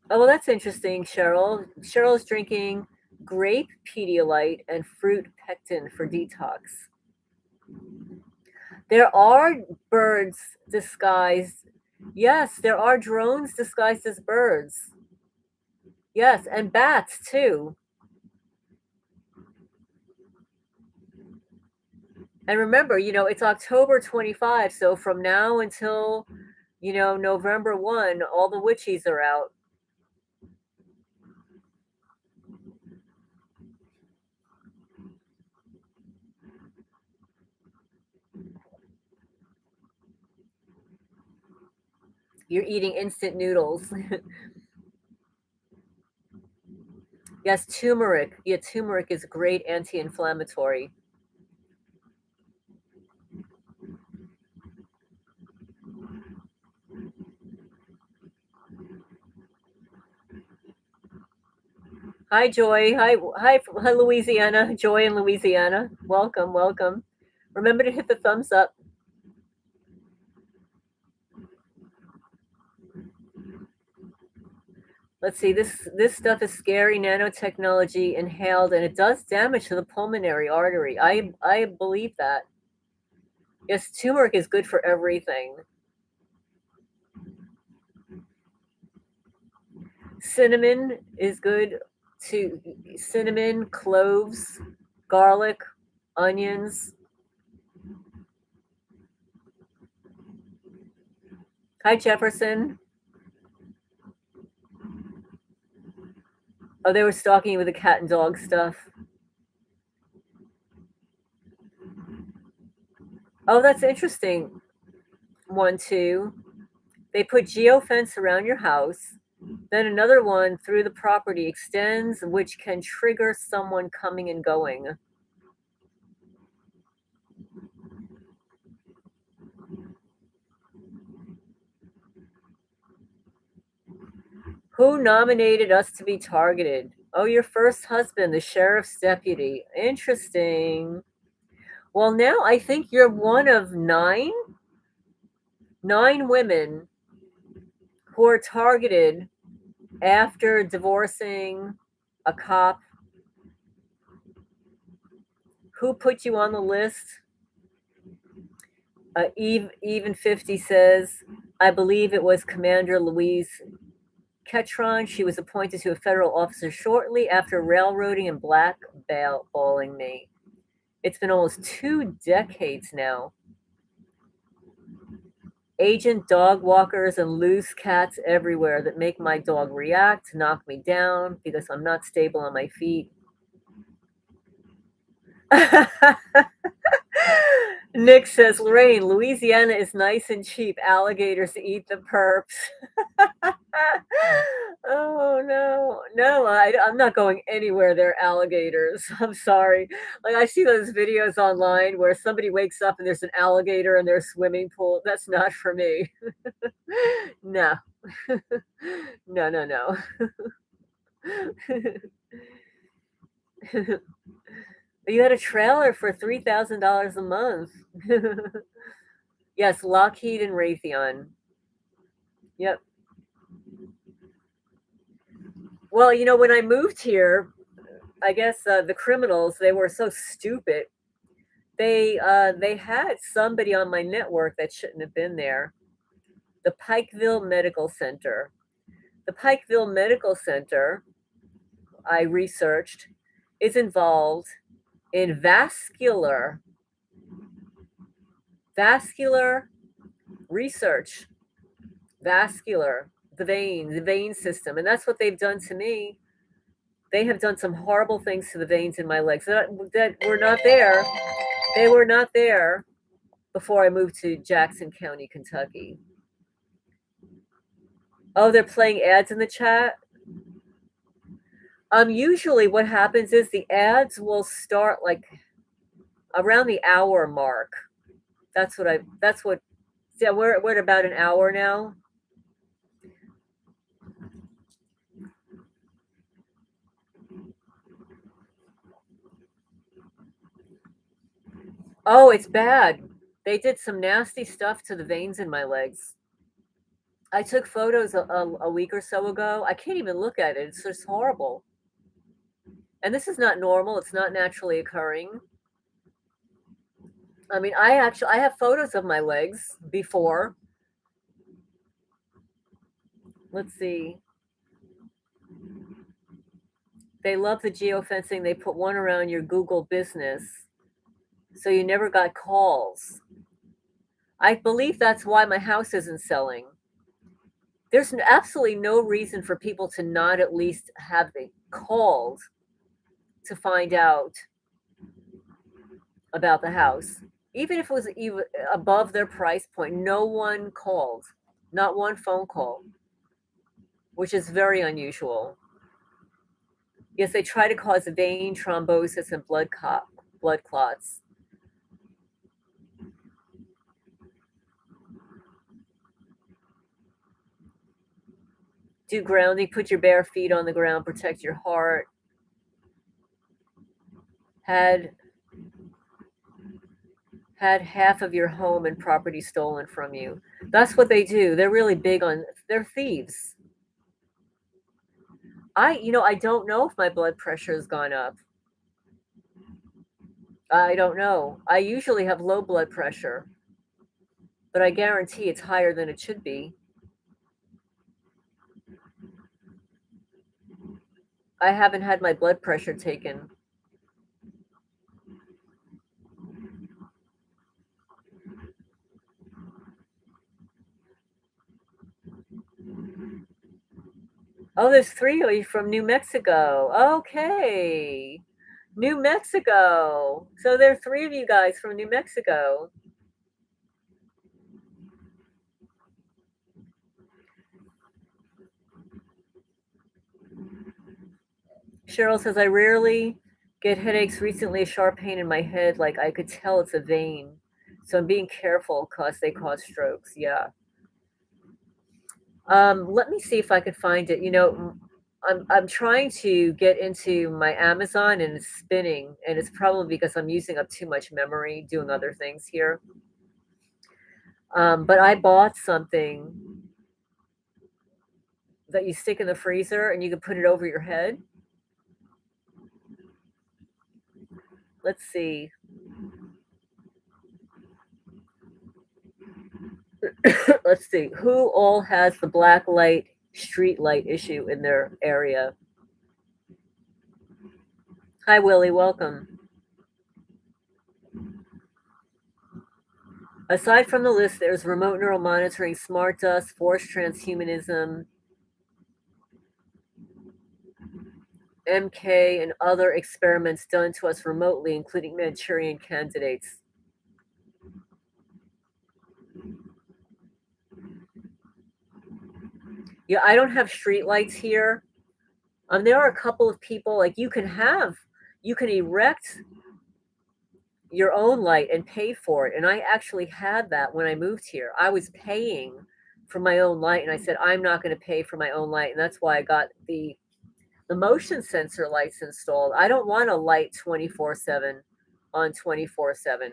Oh, well, that's interesting, Cheryl. Cheryl's drinking grape Pedialyte and fruit pectin for detox. There are birds disguised. Yes, there are drones disguised as birds. Yes, and bats too. And remember, it's October 25, so from now until, November 1, all the witchies are out. You're eating instant noodles. Yes, turmeric. Yeah, turmeric is a great anti-inflammatory. Hi, Joy. Hi, Louisiana. Joy in Louisiana. Welcome, welcome. Remember to hit the thumbs up. Let's see. This stuff is scary. Nanotechnology inhaled, and it does damage to the pulmonary artery. I believe that. Yes, turmeric is good for everything. Cinnamon is good to cinnamon, cloves, garlic, onions. Hi, Jefferson. Oh, they were stalking you with the cat and dog stuff. Oh, that's interesting. 1, 2. They put geofence around your house. Then another one through the property extends, which can trigger someone coming and going. Who nominated us to be targeted? Oh, your first husband, the sheriff's deputy. Interesting. Well, now I think you're one of nine women who are targeted after divorcing a cop. Who put you on the list? Even 50 says, I believe it was Commander Louise Ketron. She was appointed to a federal officer shortly after railroading and blackballing me. It's been almost 2 decades now. Agent dog walkers and loose cats everywhere that make my dog react, knock me down because I'm not stable on my feet. Nick says, Lorraine, Louisiana is nice and cheap. Alligators eat the perps. Oh, no. No, I'm not going anywhere. There are alligators. I'm sorry. Like, I see those videos online where somebody wakes up and there's an alligator in their swimming pool. That's not for me. No. No, no, no. You had a trailer for $3,000 a month. Yes, Lockheed and Raytheon. Yep. Well, when I moved here, I guess the criminals, they were so stupid. They had somebody on my network that shouldn't have been there. The Pikeville Medical Center. The Pikeville Medical Center, I researched, is involved in vascular research, vascular, the vein system. And that's what they've done to me. They have done some horrible things to the veins in my legs that were not there. They were not there before I moved to Jackson County, Kentucky. Oh, they're playing ads in the chat. Usually what happens is the ads will start like around the hour mark. Yeah, we're at about an hour now. Oh, it's bad. They did some nasty stuff to the veins in my legs. I took photos a week or so ago. I can't even look at it. It's just horrible. And this is not normal. It's not naturally occurring. I mean, I have photos of my legs before. Let's see. They love the geofencing. They put one around your Google business, so you never got calls. I believe that's why my house isn't selling. There's absolutely no reason for people to not at least have called to find out about the house. Even if it was even above their price point, no one called. Not one phone call, which is very unusual. Yes, they try to cause vein thrombosis and blood clots. Do grounding, put your bare feet on the ground, protect your heart. Had half of your home and property stolen from you. That's what they do. They're really big on, they're thieves. I don't know if my blood pressure has gone up. I don't know. I usually have low blood pressure, but I guarantee it's higher than it should be. I haven't had my blood pressure taken. Oh, there's 3 of you from New Mexico. Okay. New Mexico. So there are 3 of you guys from New Mexico. Cheryl says, I rarely get headaches. Recently, a sharp pain in my head, like I could tell it's a vein. So I'm being careful because they cause strokes. Yeah. Let me see if I could find it. I'm trying to get into my Amazon and it's spinning, and it's probably because I'm using up too much memory doing other things here. But I bought something that you stick in the freezer and you can put it over your head. Let's see. Let's see. Who all has the black light, street light issue in their area? Hi, Willie. Welcome. Aside from the list, there's remote neural monitoring, smart dust, forced transhumanism, MK, and other experiments done to us remotely, including Manchurian candidates. Yeah, I don't have street lights here. There are a couple of people, like you can erect your own light and pay for it. And I actually had that when I moved here. I was paying for my own light, and I said, I'm not going to pay for my own light, and that's why I got the motion sensor lights installed. I don't want a light 24/7 on 24/7,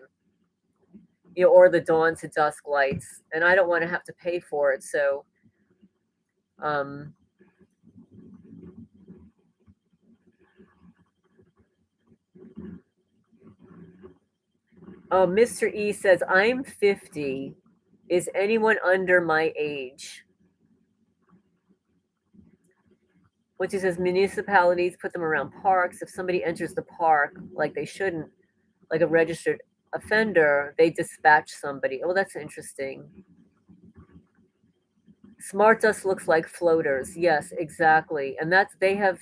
or the dawn to dusk lights, and I don't want to have to pay for it. So, um, oh, Mr. E says, I'm 50. Is anyone under my age? Which he says municipalities put them around parks. If somebody enters the park like they shouldn't, like a registered offender, they dispatch somebody. Oh, that's interesting. Smart dust looks like floaters. Yes, exactly. And they have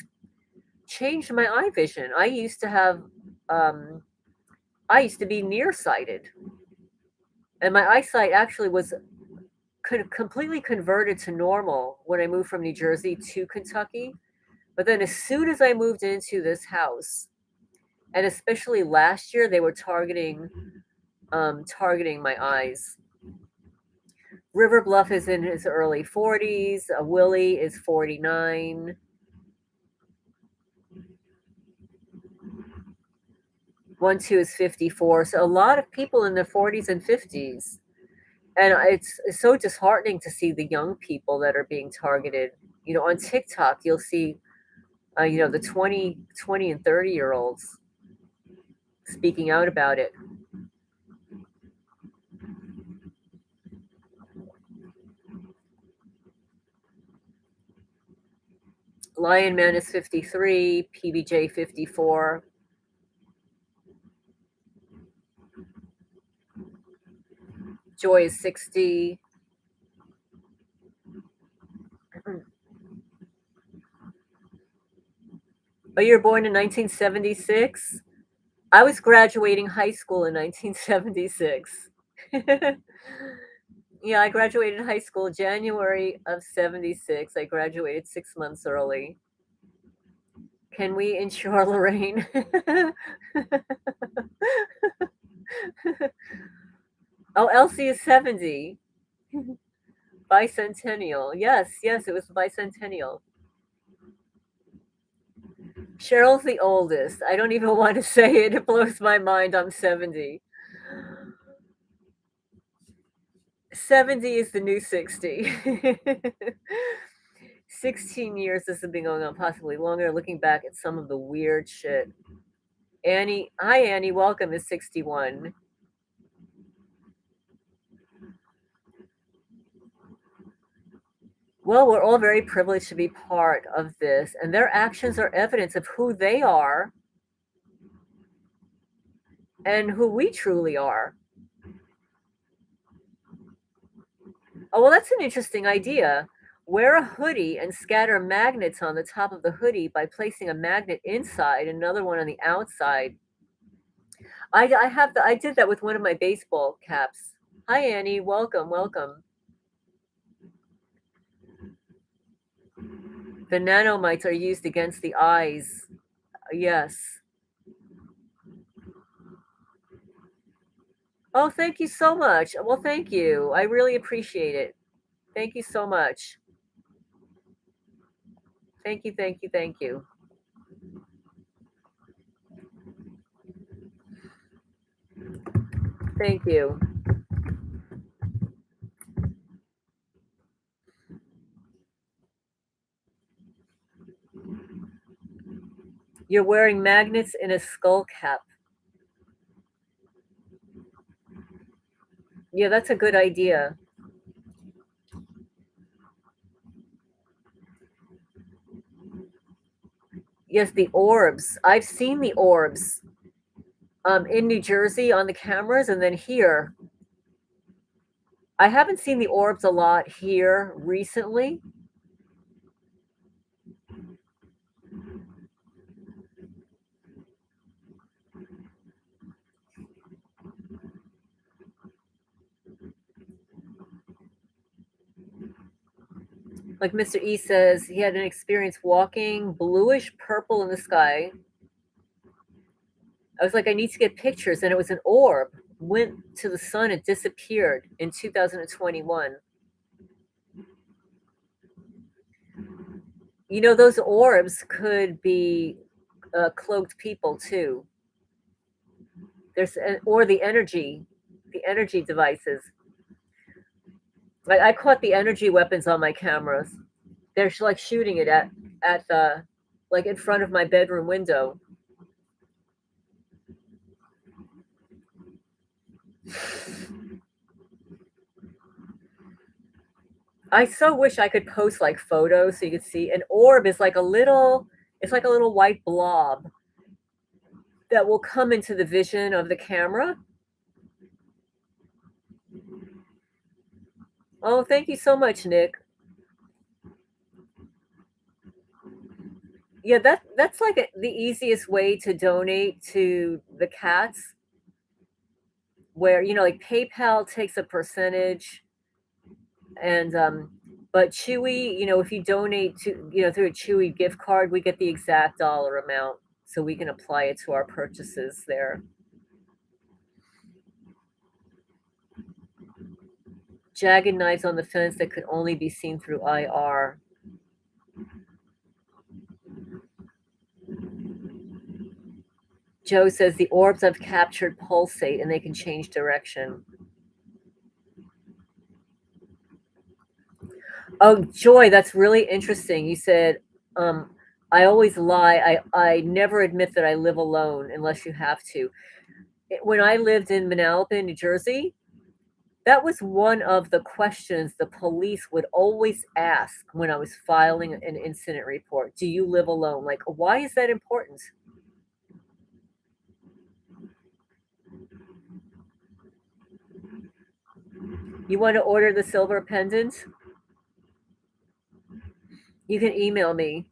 changed my eye vision. I used to be nearsighted, and my eyesight actually was completely converted to normal when I moved from New Jersey to Kentucky. But then as soon as I moved into this house, and especially last year, they were targeting my eyes. River Bluff is in his early 40s. Willie is 49. One two is 54. So a lot of people in their 40s and 50s. And it's so disheartening to see the young people that are being targeted. On TikTok, you'll see, the 20 and 30-year-olds speaking out about it. Lion Man is 53, PBJ 54. Joy is 60. Oh, you were born in 1976? I was graduating high school in 1976. Yeah, I graduated high school January of 76. I graduated 6 months early. Can we insure Lorraine? Oh, Elsie is 70. Bicentennial. Yes, it was the bicentennial. Cheryl's the oldest. I don't even want to say it. It blows my mind. I'm 70. 70 is the new 60. 16 years this has been going on, possibly longer, looking back at some of the weird shit. Annie, hi Annie, welcome, is 61. Well, we're all very privileged to be part of this, and their actions are evidence of who they are and who we truly are. Oh, well, that's an interesting idea. Wear a hoodie and scatter magnets on the top of the hoodie by placing a magnet inside, another one on the outside. I did that with one of my baseball caps. Hi Annie, welcome. The nanomites are used against the eyes. Yes. Oh, thank you so much. Well, thank you. I really appreciate it. Thank you so much. Thank you, thank you, thank you. Thank you. You're wearing magnets in a skull cap. Yeah, that's a good idea. Yes, the orbs. I've seen the orbs in New Jersey on the cameras, and then here. I haven't seen the orbs a lot here recently. Like Mr. E says, he had an experience walking bluish purple in the sky. I was like, I need to get pictures, and it was an orb. Went to the sun and disappeared in 2021. Those orbs could be cloaked people too. Or the energy devices. I caught the energy weapons on my cameras. They're like shooting it at the like in front of my bedroom window. I so wish I could post like photos so you could see. An orb is like it's like a little white blob that will come into the vision of the camera. Oh, thank you so much, Nick. Yeah, that's like the easiest way to donate to the cats, where like PayPal takes a percentage, and but Chewy, if you donate to through a Chewy gift card, we get the exact dollar amount, so we can apply it to our purchases there. Jagged knives on the fence that could only be seen through IR. Joe says the orbs I've captured pulsate and they can change direction. Oh, Joy, that's really interesting. You said, I always lie. I never admit that I live alone unless you have to. When I lived in Manalapan, New Jersey, that was one of the questions the police would always ask when I was filing an incident report. Do you live alone? Like, why is that important? You want to order the silver pendant? You can email me.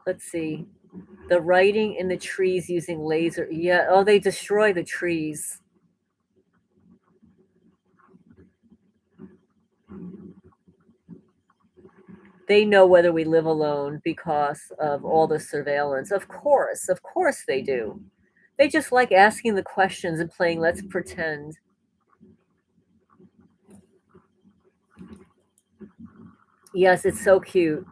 Let's see. The writing in the trees using laser. Yeah. Oh, they destroy the trees. They know whether we live alone because of all the surveillance. Of course they do. They just like asking the questions and playing let's pretend. Yes, it's so cute.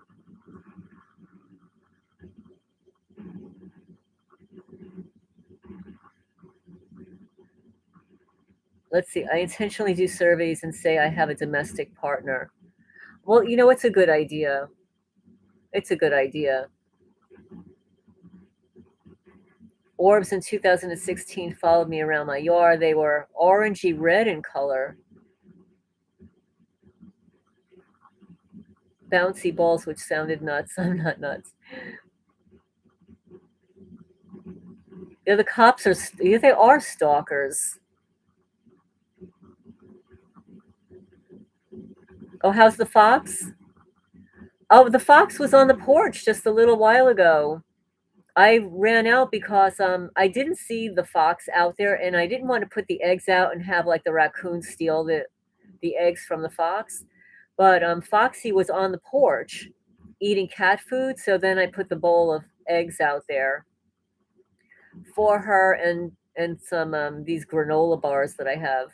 Let's see. I intentionally do surveys and say I have a domestic partner. Well, it's a good idea. It's a good idea. Orbs in 2016 followed me around my yard. They were orangey red in color. Bouncy balls, which sounded nuts. I'm not nuts. Yeah, the cops are. Yeah, they are stalkers. Oh, how's the fox? Oh, the fox was on the porch just a little while ago. I ran out because I didn't see the fox out there, and I didn't want to put the eggs out and have like the raccoon steal the eggs from the fox. But Foxy was on the porch eating cat food, so then I put the bowl of eggs out there for her and some these granola bars that I have.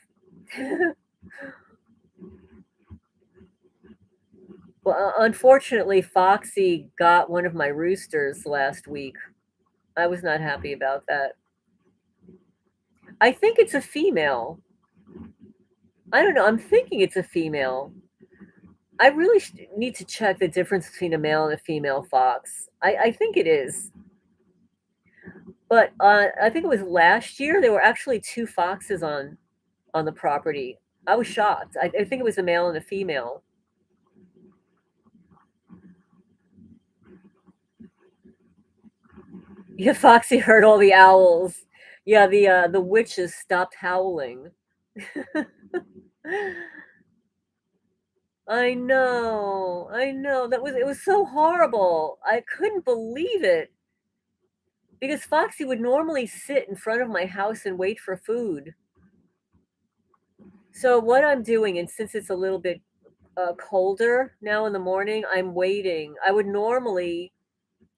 Well, unfortunately, Foxy got one of my roosters last week. I was not happy about that. I think it's a female. I don't know. I'm thinking it's a female. I really need to check the difference between a male and a female fox. I think it is. But I think it was last year there were actually two foxes on the property. I was shocked. I think it was a male and a female. Yeah, Foxy heard all the owls. Yeah, the witches stopped howling. I know. It was so horrible. I couldn't believe it. Because Foxy would normally sit in front of my house and wait for food. So what I'm doing, and since it's a little bit colder now in the morning, I'm waiting. I would normally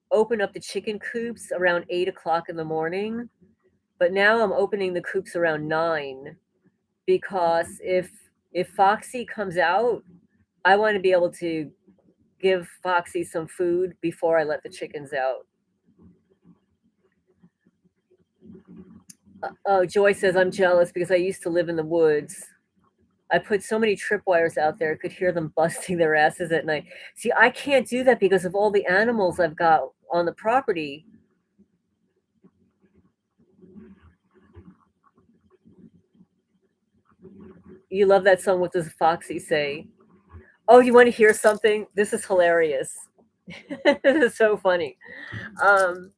open up the chicken coops around 8 o'clock in the morning, but now I'm opening the coops around 9, because if Foxy comes out, I want to be able to give Foxy some food before I let the chickens out. Oh, Joy says, I'm jealous because I used to live in the woods. I put so many tripwires out there, I could hear them busting their asses at night. See, I can't do that because of all the animals I've got on the property. You love that song. What does Foxy say? Oh, you want to hear something? This is hilarious. This is so funny. On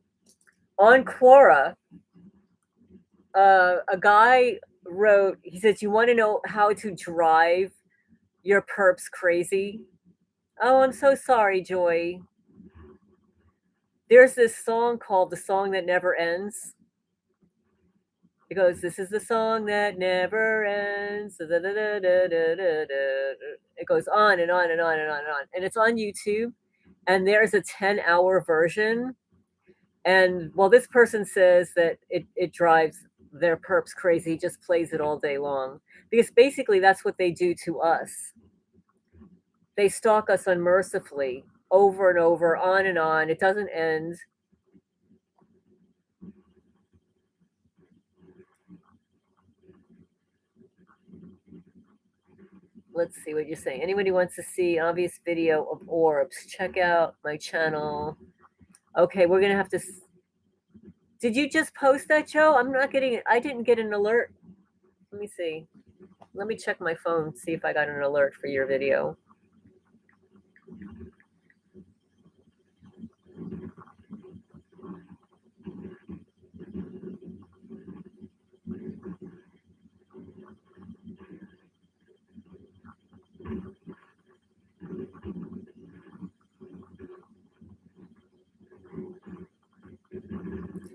Quora, a guy wrote, he says, you want to know how to drive your perps crazy? Oh, I'm so sorry, Joy. There's this song called The Song That Never Ends. It goes, this is the song that never ends. It goes on and on and on and on and on. And it's on YouTube. And there's a 10-hour version. And well, this person says that it drives their perps crazy, just plays it all day long. Because basically that's what they do to us. They stalk us unmercifully over and over, on and on. It doesn't end. Let's see what you're saying. Anybody wants to see obvious video of orbs, check out my channel. Okay, we're gonna have to. Did you just post that, Joe? I'm not getting it. I didn't get an alert. Let me see. Let me check my phone, see if I got an alert for your video.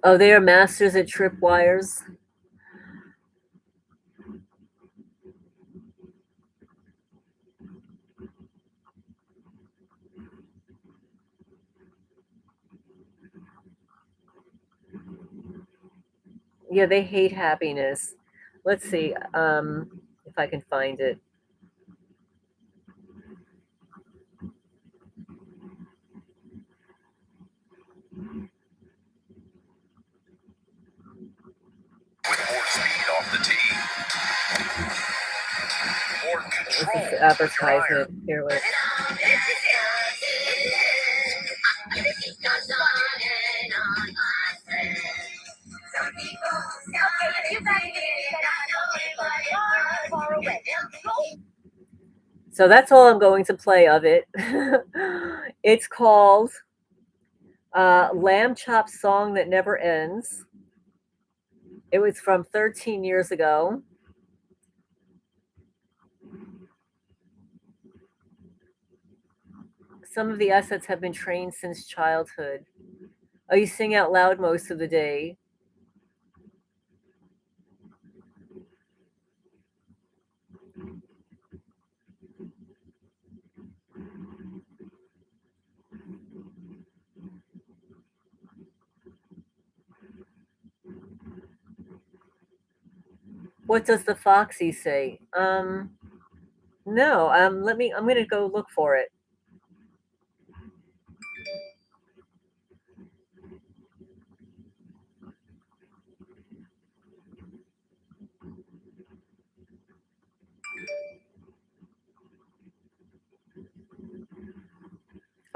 Oh, they are masters at tripwires. Yeah, they hate happiness. Let's see if I can find it. With more speed off the tee. More control. This is advertisement. Here, wait. So that's all I'm going to play of it. It's called Lamb Chop Song That Never Ends. It was from 13 years ago. Some of the assets have been trained since childhood. Oh, you sing out loud most of the day. What does the Foxy say? No. I'm gonna go look for it.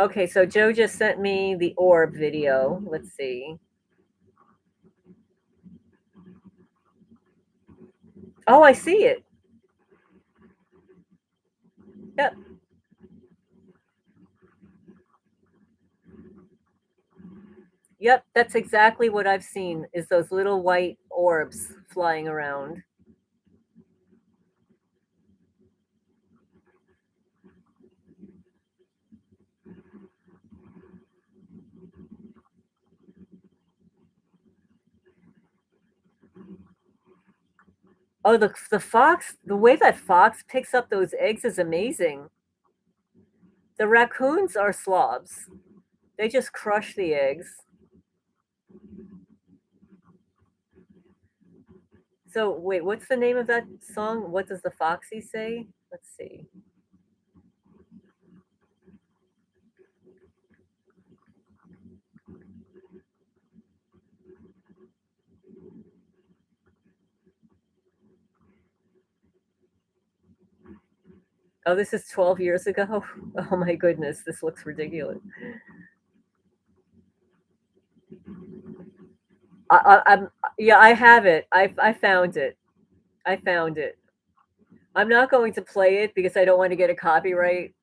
Okay, so Joe just sent me the orb video. Let's see. Oh, I see it. Yep. Yep, that's exactly what I've seen, is those little white orbs flying around. Oh, the fox, the way that fox picks up those eggs is amazing. The raccoons are slobs. They just crush the eggs. So wait, what's the name of that song? What does the Foxy say? Let's see. Oh, this is 12 years ago. Oh my goodness, this looks ridiculous. I'm yeah, I have it. I found it. I found it. I'm not going to play it because I don't want to get a copyright.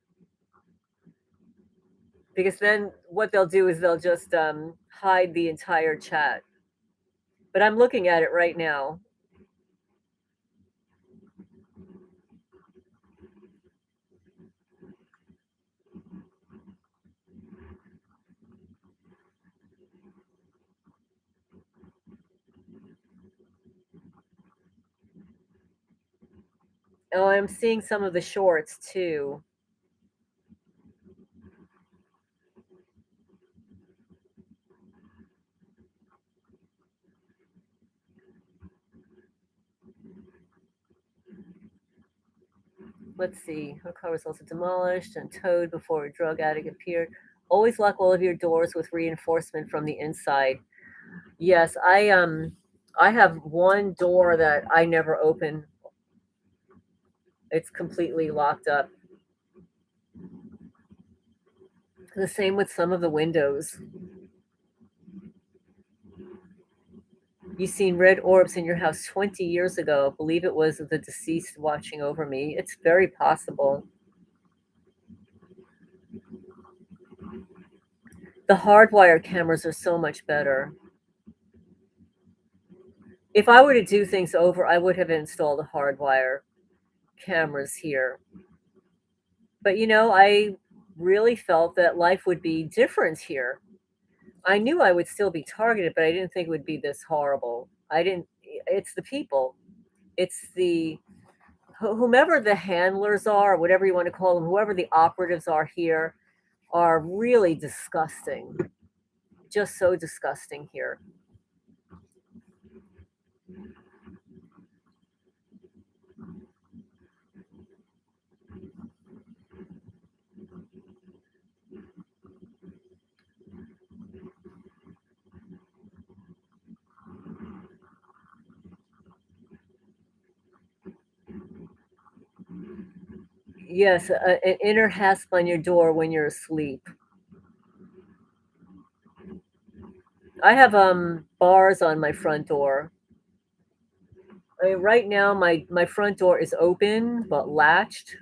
Because then what they'll do is they'll just hide the entire chat. But I'm looking at it right now. Oh, I'm seeing some of the shorts too. Let's see. Her car was also demolished and towed before a drug addict appeared. Always lock all of your doors with reinforcement from the inside. Yes, I have one door that I never open. It's completely locked up. The same with some of the windows. You seen red orbs in your house 20 years ago. Believe it was the deceased watching over me. It's very possible. The hardwire cameras are so much better. If I were to do things over, I would have installed a hardwire cameras here. But I really felt that life would be different here. I knew I would still be targeted, but I didn't think it would be this horrible. I didn't It's the people. It's the whomever the handlers are, whatever you want to call them, whoever the operatives are here are really disgusting. Just so disgusting here. Yes, an inner hasp on your door when you're asleep. I have bars on my front door. I mean, right now my front door is open but latched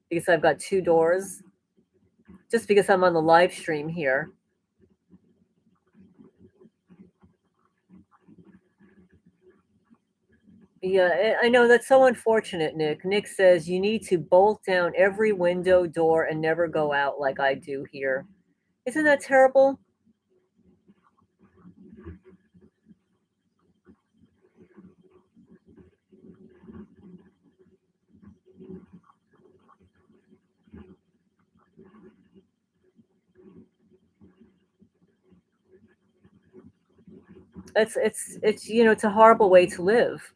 because I've got two doors. Just because I'm on the live stream here. Yeah, I know that's so unfortunate, Nick. Nick says you need to bolt down every window, door, and never go out like I do here. Isn't that terrible? It's a horrible way to live.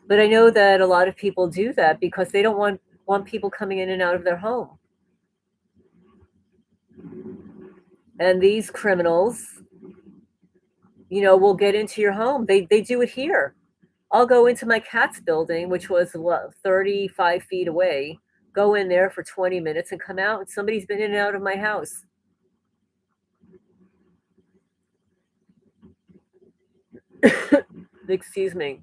But I know that a lot of people do that because they don't want people coming in and out of their home. And these criminals, will get into your home. They do it here. I'll go into my cat's building, which was what 35 feet away, go in there for 20 minutes and come out and somebody's been in and out of my house. Excuse me.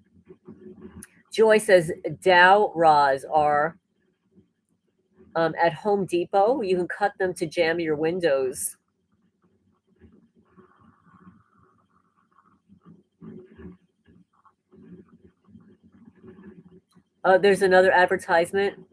Joy says Dow rods are at Home Depot. You can cut them to jam your windows. There's another advertisement.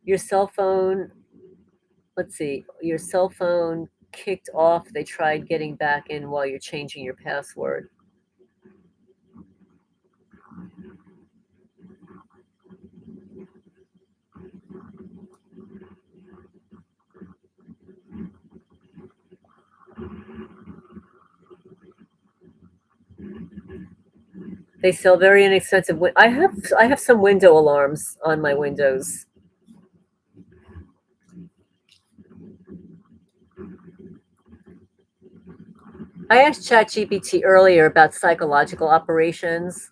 Your cell phone, let's see, your cell phone kicked off. They tried getting back in while you're changing your password. They sell very inexpensive. I have some window alarms on my windows. I asked ChatGPT earlier about psychological operations.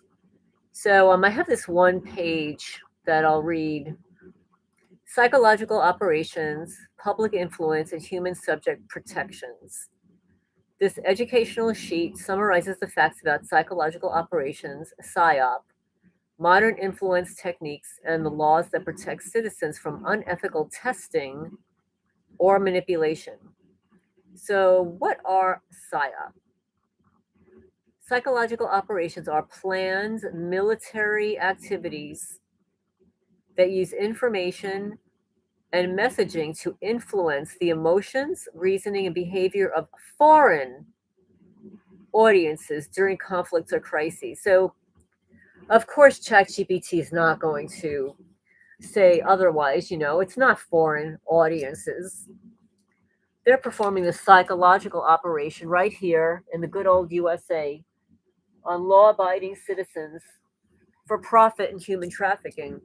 So I have this one page that I'll read. Psychological operations, public influence, and human subject protections. This educational sheet summarizes the facts about psychological operations, PSYOP, modern influence techniques, and the laws that protect citizens from unethical testing or manipulation. So, what are PSYOP? Psychological operations are planned military activities that use information and messaging to influence the emotions, reasoning, and behavior of foreign audiences during conflicts or crises. So, of course, ChatGPT is not going to say otherwise. It's not foreign audiences. They're performing the psychological operation right here in the good old USA on law abiding citizens for profit and human trafficking.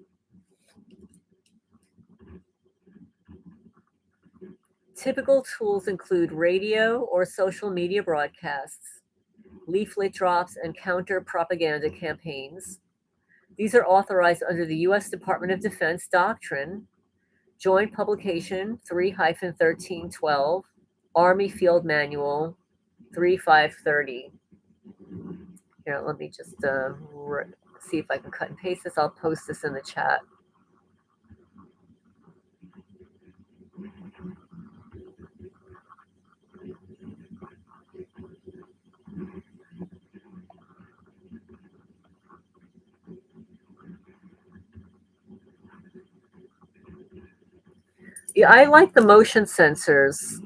Typical tools include radio or social media broadcasts, leaflet drops, and counter propaganda campaigns. These are authorized under the U.S. Department of Defense Doctrine, Joint Publication 3-1312, Army Field Manual 3530. Here, let me just see if I can cut and paste this. I'll post this in the chat. Yeah, I like the motion sensors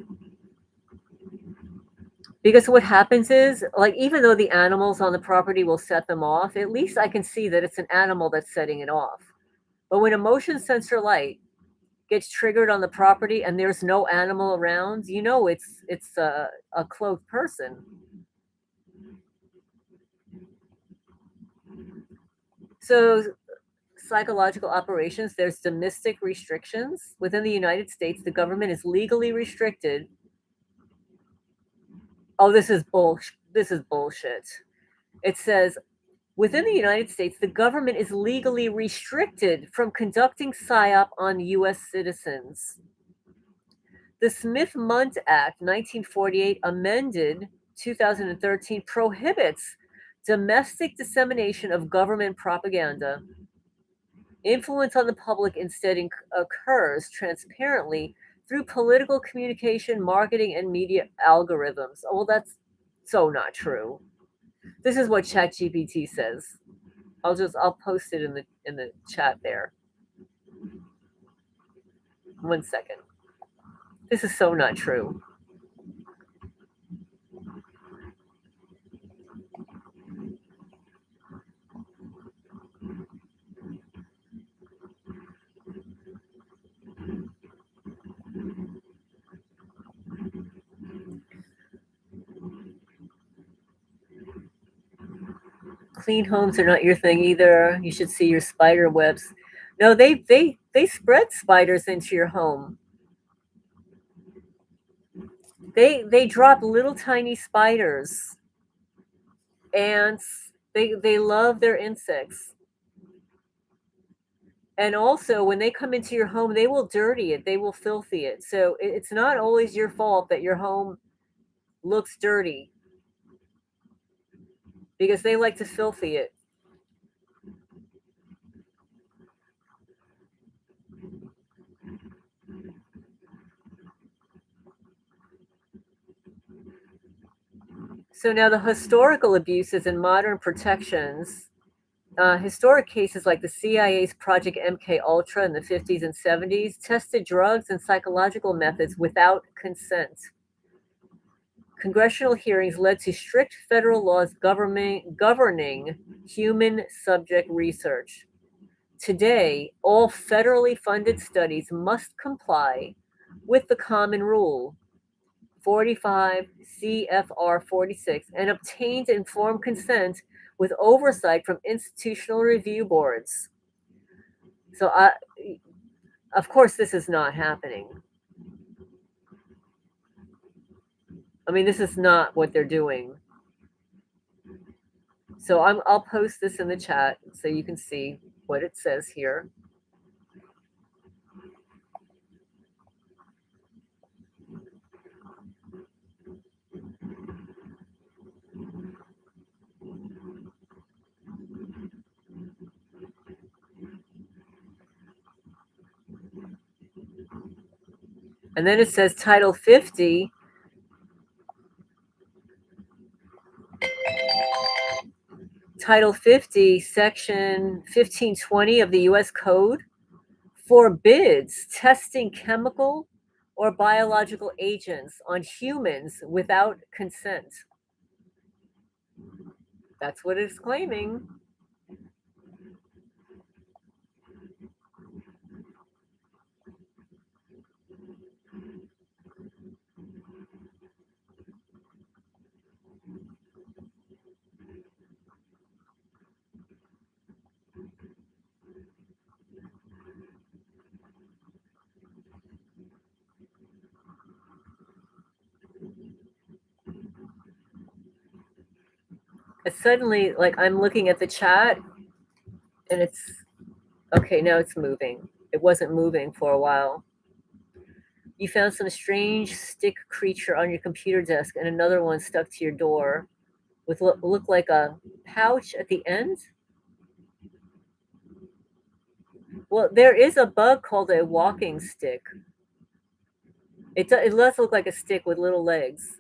because what happens is, like, even though the animals on the property will set them off, at least I can see that it's an animal that's setting it off. But when a motion sensor light gets triggered on the property and there's no animal around, it's a clothed person. So psychological operations, there's domestic restrictions. Within the United States, the government is legally restricted. Oh, this is bullshit. It says within the United States, the government is legally restricted from conducting PSYOP on U.S. citizens. The Smith-Mundt Act, 1948, amended 2013, prohibits domestic dissemination of government propaganda. Influence on the public instead occurs transparently through political communication, marketing, and media algorithms. Oh, well, that's so not true. This is what ChatGPT says. I'll post it in the chat there. 1 second. This is so not true. Clean homes are not your thing either. You should see your spider webs. No, they spread spiders into your home. They drop little tiny spiders. Ants, they love their insects. And also when they come into your home, they will dirty it, they will filthy it. So it's not always your fault that your home looks dirty, because they like to filthy it. So now the historical abuses and modern protections. Historic cases like the CIA's Project MK Ultra in the 50s and 70s tested drugs and psychological methods without consent. Congressional hearings led to strict federal laws governing human subject research. Today, all federally funded studies must comply with the common rule 45 CFR 46 and obtained informed consent with oversight from institutional review boards. So, of course, this is not happening. I mean, this is not what they're doing. So I'll post this in the chat so you can see what it says here. And then it says Title 50. Title 50, Section 1520 of the U.S. Code forbids testing chemical or biological agents on humans without consent. That's what it's claiming. Suddenly, like, I'm looking at the chat and it's okay. Now it's moving. It wasn't moving for a while. You found some strange stick creature on your computer desk and another one stuck to your door with look like a pouch at the end. Well, there is a bug called a walking stick. It does look like a stick with little legs.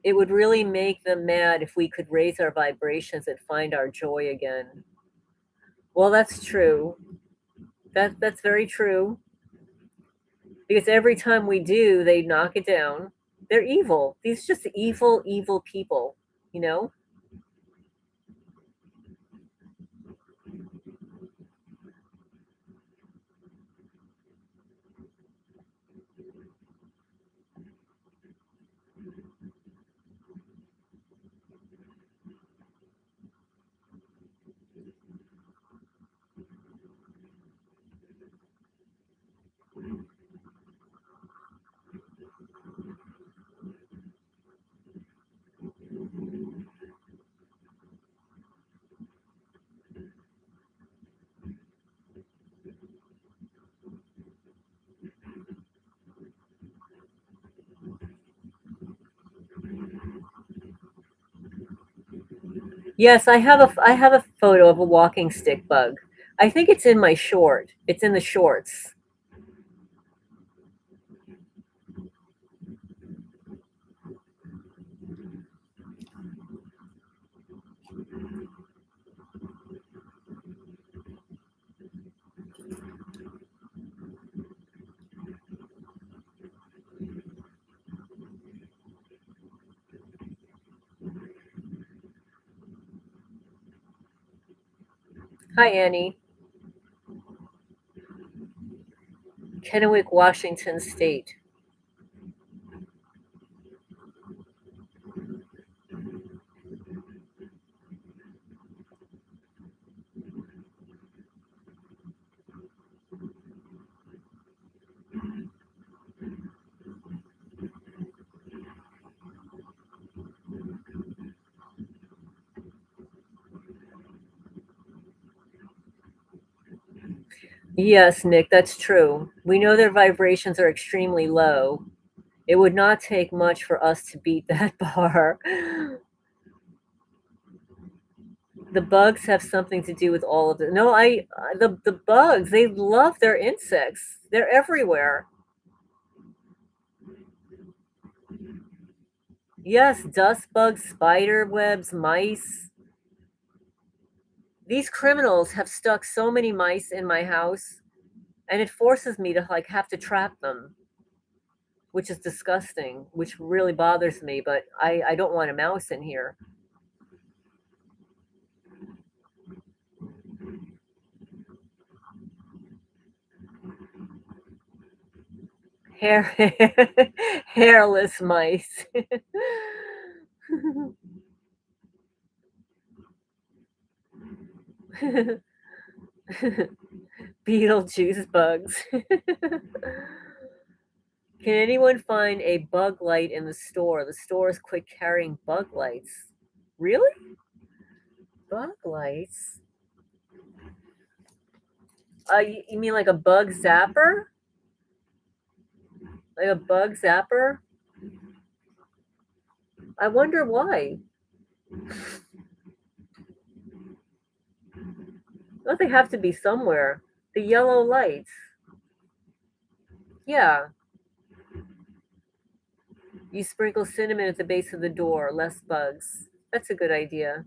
It would really make them mad if we could raise our vibrations and find our joy again. Well, that's true. That's very true. Because every time we do, they knock it down. They're evil. These just evil, evil people, you know? Yes, I have a photo of a walking stick bug. I think it's in my short. It's in the shorts. Hi, Annie. Kennewick, Washington State. Yes, Nick, that's true. We know their vibrations are extremely low. It would not take much for us to beat that bar. The bugs have something to do with all of it. No, the bugs, they love their insects. They're everywhere. Yes, dust bugs, spider webs, mice. These criminals have stuck so many mice in my house, and it forces me to like have to trap them, which is disgusting, which really bothers me, but I don't want a mouse in here. Hair hairless mice. Beetlejuice bugs. Can anyone find a bug light in the store? The stores quit carrying bug lights. Really? Bug lights? You mean like a bug zapper? Like a bug zapper? I wonder why. Don't they have to be somewhere? The yellow lights. Yeah. You sprinkle cinnamon at the base of the door, less bugs. That's a good idea.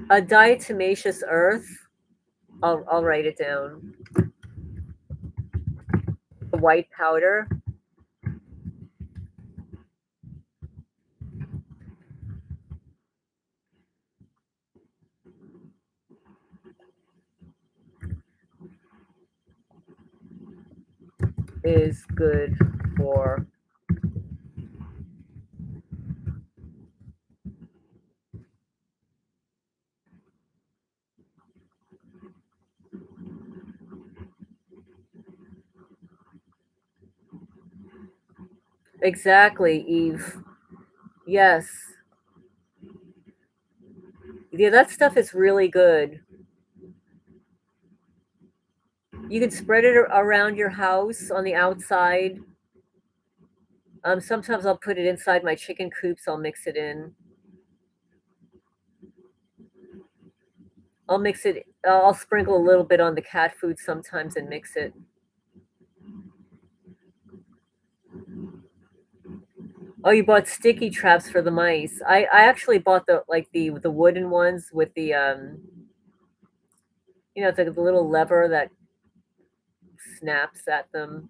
A diatomaceous earth. I'll write it down. The white powder. Is good for exactly, Eve. Yes. Yeah, that stuff is really good. You can spread it around your house on the outside. Sometimes I'll put it inside my chicken coops. I'll mix it in. I'll mix it. I'll sprinkle a little bit on the cat food sometimes and mix it. Oh, you bought sticky traps for the mice. I actually bought the wooden ones with the it's like the little lever that snaps at them.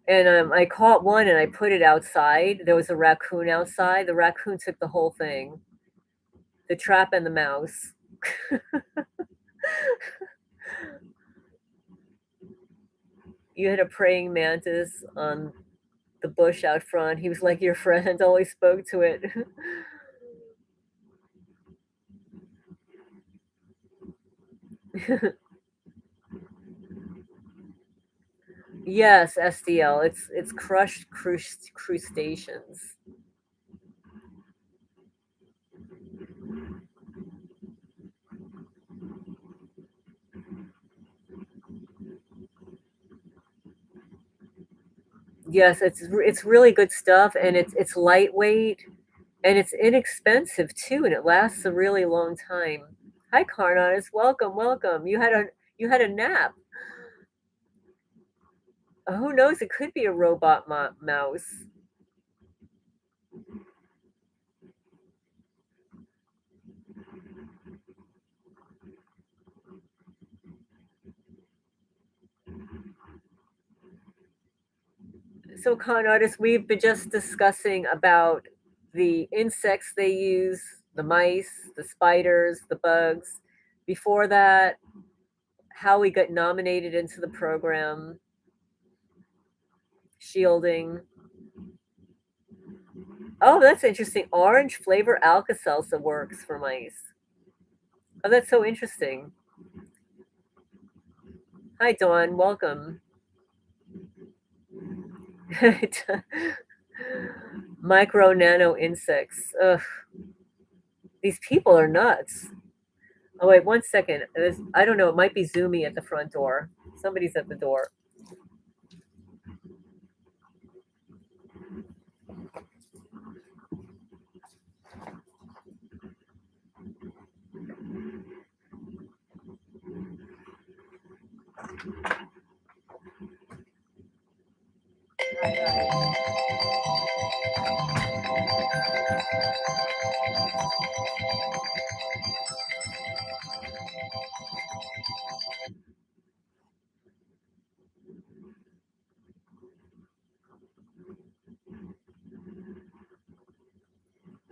And I caught one and I put it outside. There was a raccoon outside. The raccoon took the whole thing, the trap and the mouse. You had a praying mantis on the bush out front. He was like your friend, always spoke to it. Yes, SDL. It's crushed crustaceans. Yes, it's really good stuff, and it's lightweight, and it's inexpensive too, and it lasts a really long time. Hi, Carnarus. Welcome, welcome. You had a nap. Who knows? It could be a robot mouse. So, con artists, we've been just discussing about the insects they use, the mice, the spiders, the bugs. Before that, how we got nominated into the program, shielding. Oh, that's interesting. Orange flavor Alka-Seltzer works for mice. Oh, that's so interesting. Hi, Dawn. Welcome. Micro nano insects. Ugh, these people are nuts. Oh wait, 1 second. I don't know. It might be Zoomy at the front door. Somebody's at the door.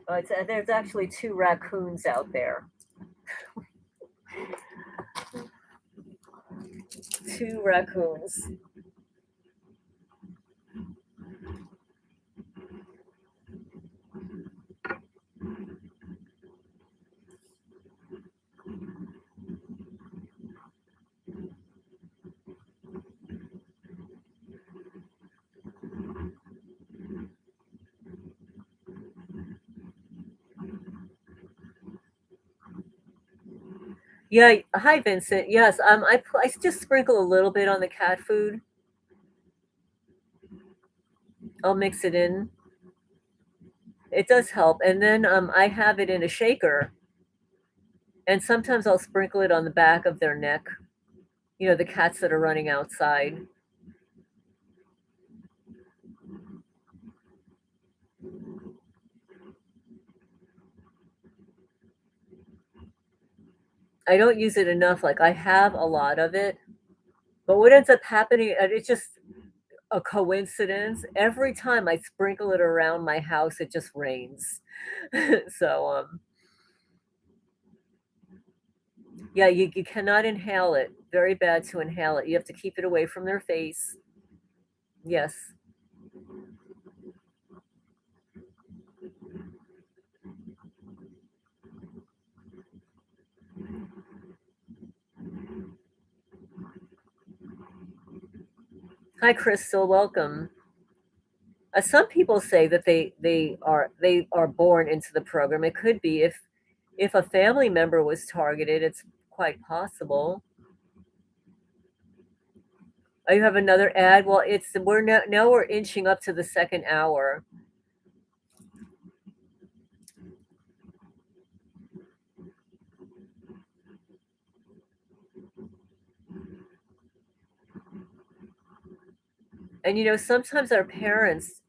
There's actually two raccoons out there. Two raccoons. Yeah, hi Vincent. Yes, I just sprinkle a little bit on the cat food. I'll mix it in. It does help. And then I have it in a shaker, and sometimes I'll sprinkle it on the back of their neck. You know, the cats that are running outside. I don't use it enough. Like I have a lot of it, but what ends up happening, and it's just a coincidence. Every time I sprinkle it around my house, it just rains. So yeah, you cannot inhale it. Very bad to inhale it. You have to keep it away from their face. Yes. Hi, Crystal. Welcome. Some people say that they are born into the program. It could be if a family member was targeted. It's quite possible. Oh, you have another ad. Well, now we're inching up to the second hour. And sometimes our parents,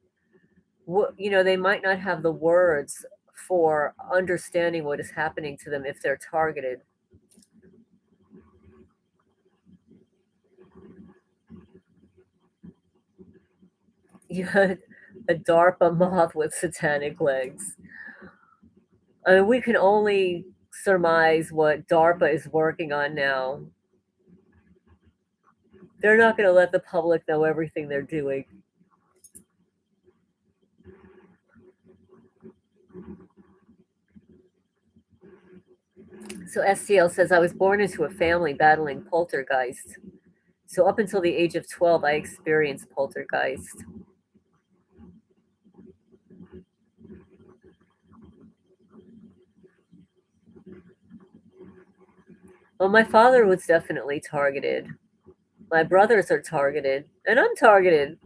they might not have the words for understanding what is happening to them if they're targeted. You had a DARPA moth with satanic legs. I mean, we can only surmise what DARPA is working on now. They're not going to let the public know everything they're doing. So STL says, I was born into a family battling poltergeist. So up until the age of 12, I experienced poltergeist. Well, my father was definitely targeted. My brothers are targeted, and I'm targeted.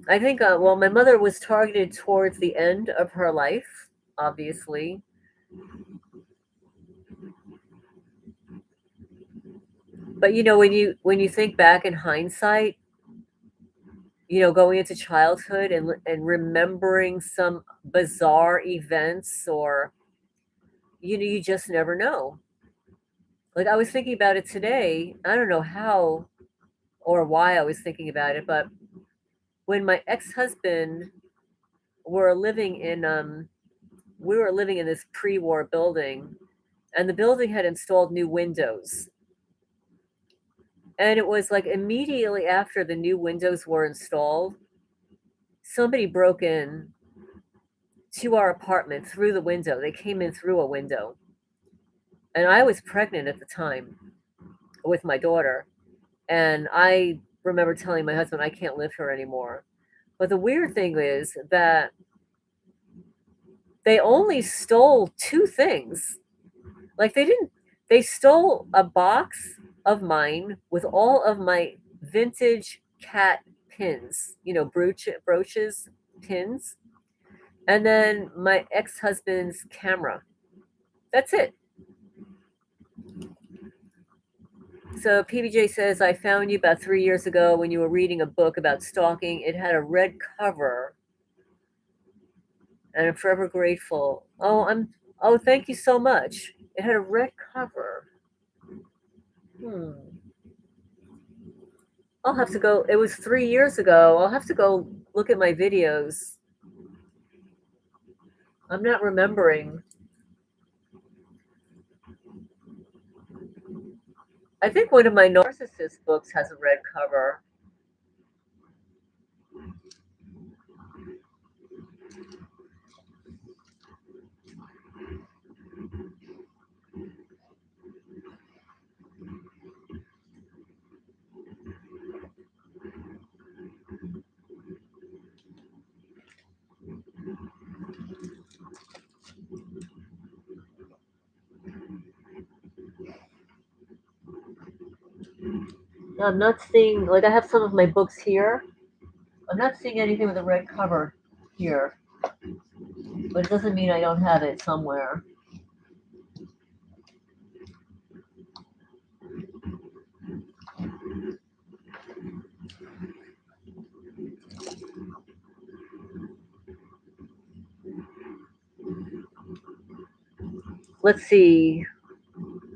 I think, well, my mother was targeted towards the end of her life, obviously. But when you think back in hindsight, going into childhood and remembering some bizarre events, or you just never know. Like I was thinking about it today. I don't know how or why I was thinking about it, but when my ex-husband were living in we were living in this pre-war building, and the building had installed new windows. And it was like immediately after the new windows were installed, somebody broke in to our apartment through the window. They came in through a window. And I was pregnant at the time with my daughter. And I remember telling my husband, I can't live here anymore. But the weird thing is that they only stole two things. Like they stole a box of mine with all of my vintage cat pins, brooches, pins, and then my ex-husband's camera. That's it. So PBJ says, I found you about 3 years ago when you were reading a book about stalking. It had a red cover, and I'm forever grateful. Oh, thank you so much. It had a red cover. Hmm. I'll have to go. It was 3 years ago. I'll have to go look at my videos. I'm not remembering. I think one of my Narcissist books has a red cover. I'm not seeing, like, I have some of my books here. I'm not seeing anything with a red cover here, but it doesn't mean I don't have it somewhere. Let's see.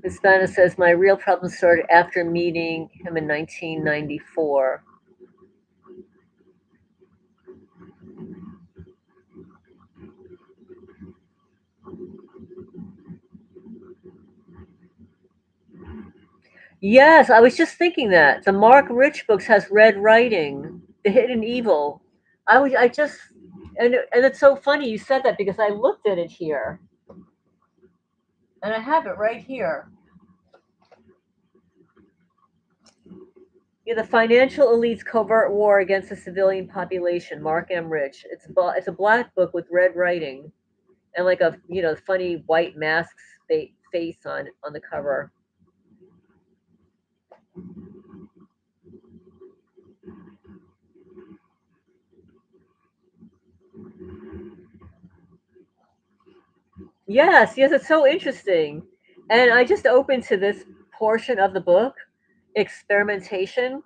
Hispana says, my real problem started after meeting him in 1994. Yes, I was just thinking that. The Mark Rich books has red writing, The Hidden Evil. I just, and it's so funny you said that because I looked at it here. And I have it right here. Yeah, the financial elite's covert war against the civilian population, Mark M. Rich. It's a black book with red writing and like a funny white mask face on the cover. Yes, yes, it's so interesting. And I just opened to this portion of the book, experimentation.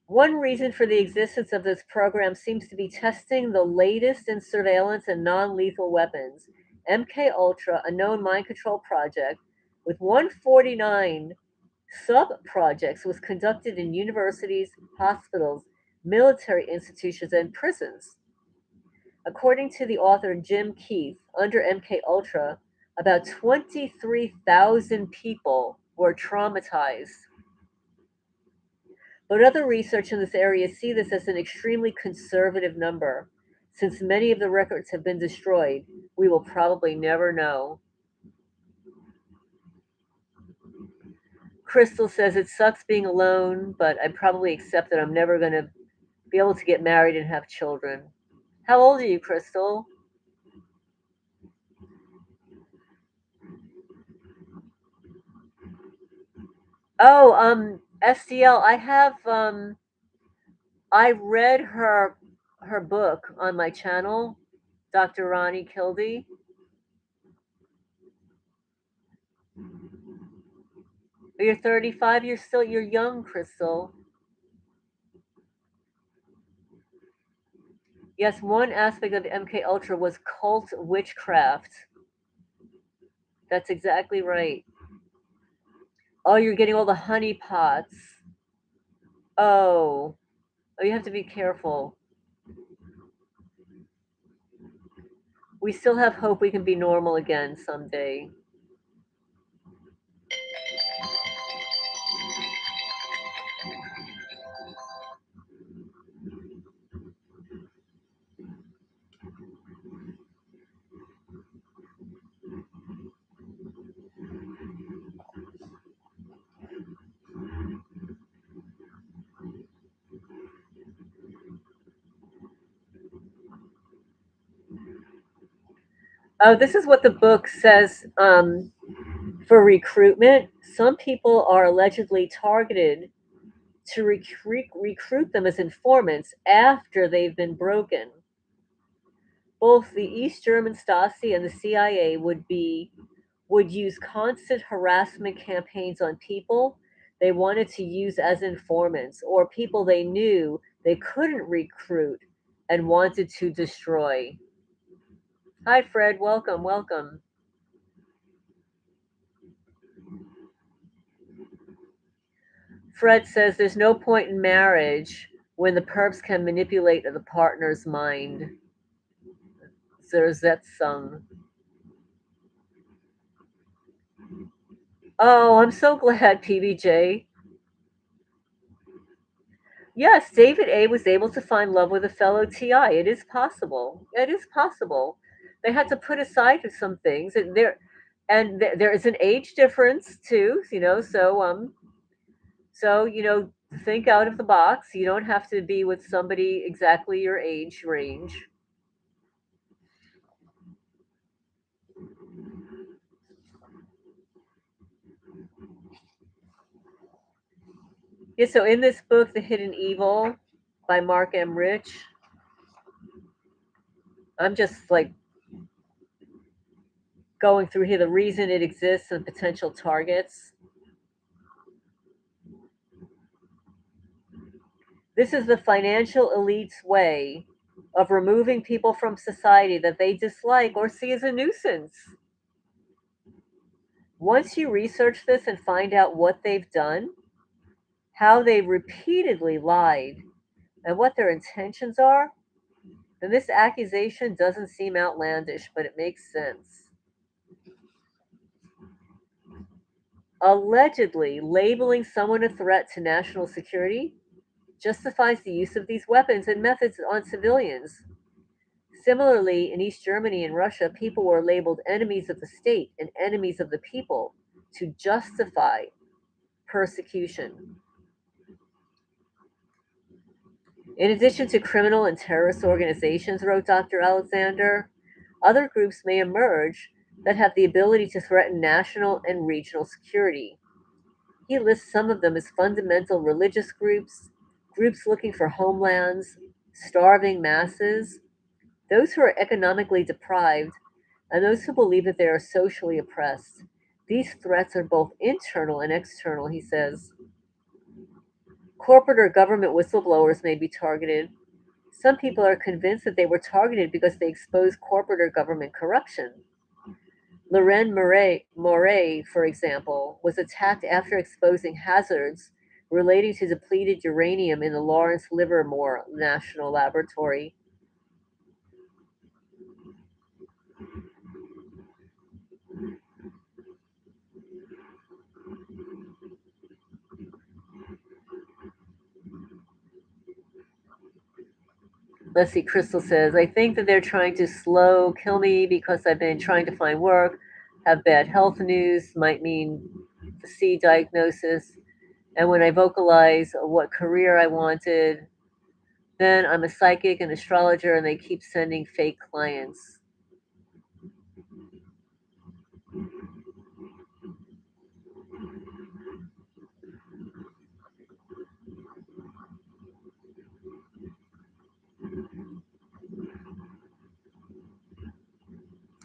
One reason for the existence of this program seems to be testing the latest in surveillance and non-lethal weapons. MK Ultra, a known mind control project with 149 sub-projects, was conducted in universities, hospitals, military institutions, and prisons. According to the author Jim Keith, under MK Ultra, about 23,000 people were traumatized. But other research in this area see this as an extremely conservative number. Since many of the records have been destroyed, we will probably never know. Crystal says it sucks being alone, but I probably accept that I'm never going to be able to get married and have children. How old are you, Crystal? Oh, SDL, I read her book on my channel, Dr. Ronnie Kildee. You're 35, you're young, Crystal. Yes, one aspect of MK Ultra was cult witchcraft. That's exactly right. Oh, you're getting all the honey pots. Oh, oh, you have to be careful. We still have hope we can be normal again someday. Oh, this is what the book says for recruitment. Some people are allegedly targeted to recruit them as informants after they've been broken. Both the East German Stasi and the CIA would use constant harassment campaigns on people they wanted to use as informants or people they knew they couldn't recruit and wanted to destroy. Hi, Fred. Welcome, welcome. Fred says there's no point in marriage when the perps can manipulate the partner's mind. Zerzet sung. Oh, I'm so glad, PBJ. Yes, David A was able to find love with a fellow TI. It is possible. It is possible. They had to put aside some things, and there is an age difference too. So think out of the box. You don't have to be with somebody exactly your age range. Yeah. So in this book, The Hidden Evil by Mark M. Rich, I'm just like going through here the reason it exists and potential targets. This is the financial elite's way of removing people from society that they dislike or see as a nuisance. Once you research this and find out what they've done, how they repeatedly lied, and what their intentions are, then this accusation doesn't seem outlandish, but it makes sense. Allegedly labeling someone a threat to national security justifies the use of these weapons and methods on civilians. Similarly, in East Germany and Russia, people were labeled enemies of the state and enemies of the people to justify persecution. In addition to criminal and terrorist organizations, wrote Dr. Alexander, other groups may emerge that have the ability to threaten national and regional security. He lists some of them as fundamental religious groups, groups looking for homelands, starving masses, those who are economically deprived, and those who believe that they are socially oppressed. These threats are both internal and external, he says. Corporate or government whistleblowers may be targeted. Some people are convinced that they were targeted because they exposed corporate or government corruption. Loren Moray, for example, was attacked after exposing hazards relating to depleted uranium in the Lawrence Livermore National Laboratory. Let's see, Crystal says, I think that they're trying to slow kill me because I've been trying to find work, have bad health news, might mean the C diagnosis. And when I vocalize what career I wanted, then I'm a psychic and astrologer, and they keep sending fake clients.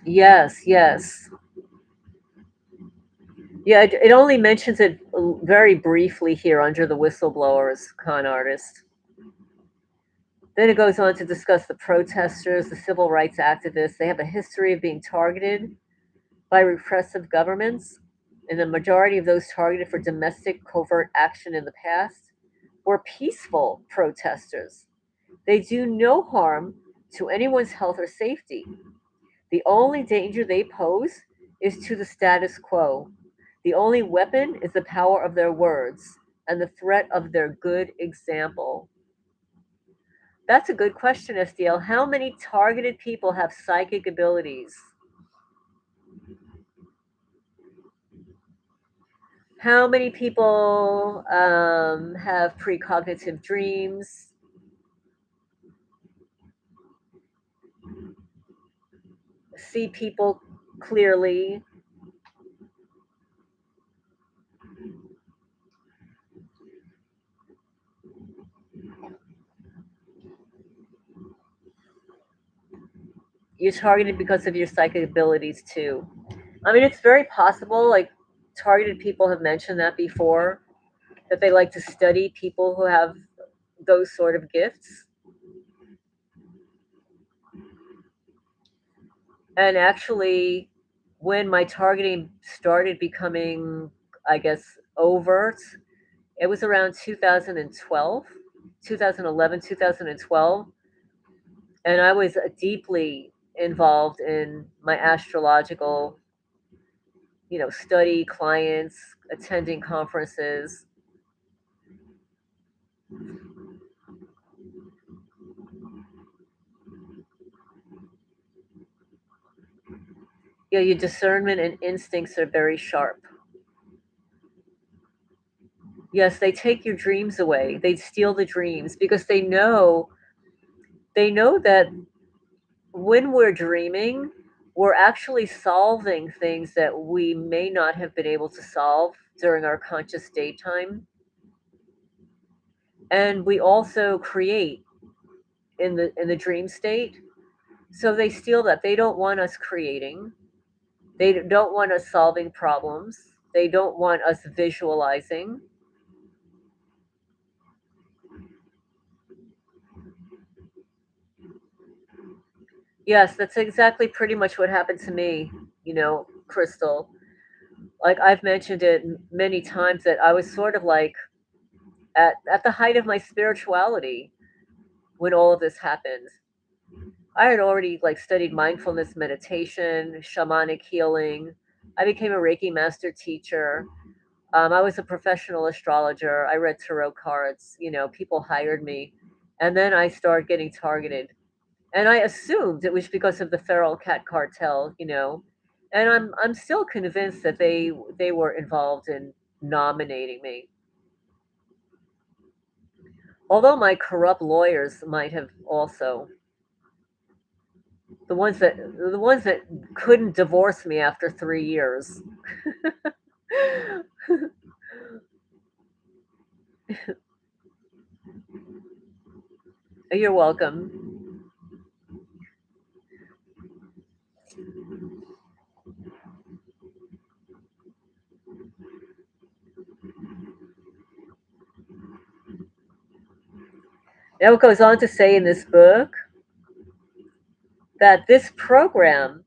Yes, yes. Yeah, it only mentions it very briefly here under the whistleblowers, con artist. Then it goes on to discuss the protesters, the civil rights activists. They have a history of being targeted by repressive governments, and the majority of those targeted for domestic covert action in the past were peaceful protesters. They do no harm to anyone's health or safety. The only danger they pose is to the status quo. The only weapon is the power of their words and the threat of their good example. That's a good question, SDL. How many targeted people have psychic abilities? How many people have precognitive dreams? See people clearly? You're targeted because of your psychic abilities too. I mean, it's very possible. Like, targeted people have mentioned that before, that they like to study people who have those sort of gifts. And actually, when my targeting started becoming, I guess, overt, it was around 2012. 2011, 2012, and I was deeply involved in my astrological, study, clients, attending conferences. Yeah, your discernment and instincts are very sharp. Yes, they take your dreams away. They steal the dreams because they know that when we're dreaming, we're actually solving things that we may not have been able to solve during our conscious daytime. And we also create in the dream state. So they steal that. They don't want us creating. They don't want us solving problems. They don't want us visualizing. Yes, that's exactly pretty much what happened to me, Crystal. Like I've mentioned it many times that I was sort of like at the height of my spirituality when all of this happened. I had already like studied mindfulness meditation, shamanic healing. I became a Reiki master teacher. I was a professional astrologer. I read tarot cards. People hired me, and then I started getting targeted. And I assumed it was because of the feral cat cartel. And I'm still convinced that they were involved in nominating me. Although my corrupt lawyers might have also, the ones that couldn't divorce me after 3 years. You're welcome. Now it goes on to say in this book that this program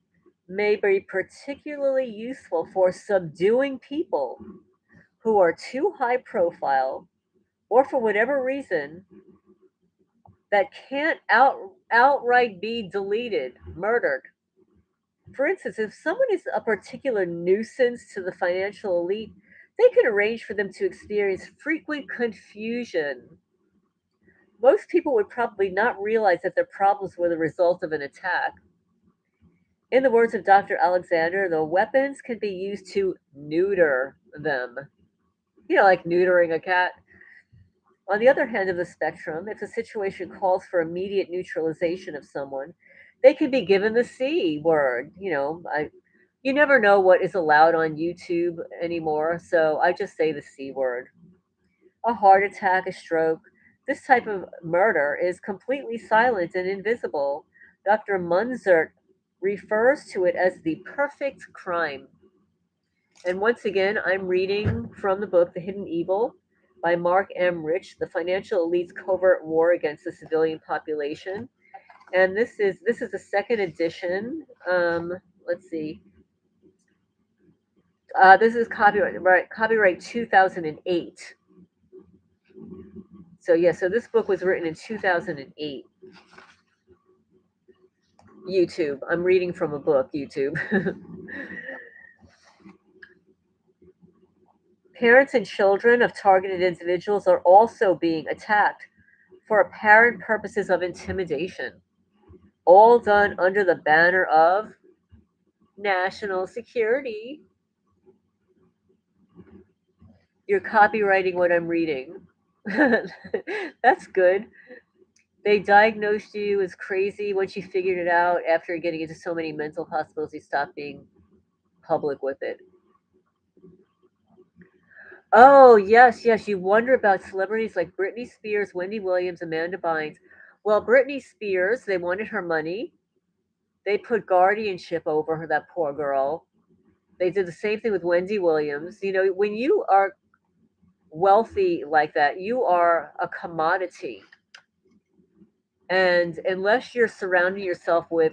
may be particularly useful for subduing people who are too high profile or for whatever reason that can't outright be deleted, murdered. For instance, if someone is a particular nuisance to the financial elite, they can arrange for them to experience frequent confusion. Most people would probably not realize that their problems were the result of an attack. In the words of Dr. Alexander, the weapons can be used to neuter them. Like neutering a cat. On the other hand of the spectrum, if the situation calls for immediate neutralization of someone, they can be given the C word. You never know what is allowed on YouTube anymore, so I just say the C word. A heart attack, a stroke, this type of murder is completely silent and invisible. Dr. Munzert refers to it as the perfect crime. And once again, I'm reading from the book The Hidden Evil by Mark M. Rich, The Financial Elite's Covert War Against the Civilian Population. And this is the second edition. Let's see. This is copyright 2008. So yeah, so this book was written in 2008. YouTube. I'm reading from a book, YouTube. Parents and children of targeted individuals are also being attacked for apparent purposes of intimidation, all done under the banner of national security. You're copywriting what I'm reading. That's good. They diagnosed you as crazy once you figured it out after getting into so many mental hospitals, you stopped being public with it. Oh, yes, yes. You wonder about celebrities like Britney Spears, Wendy Williams, Amanda Bynes. Well, Britney Spears, they wanted her money. They put guardianship over her, that poor girl. They did the same thing with Wendy Williams. When you are wealthy like that, you are a commodity. And unless you're surrounding yourself with,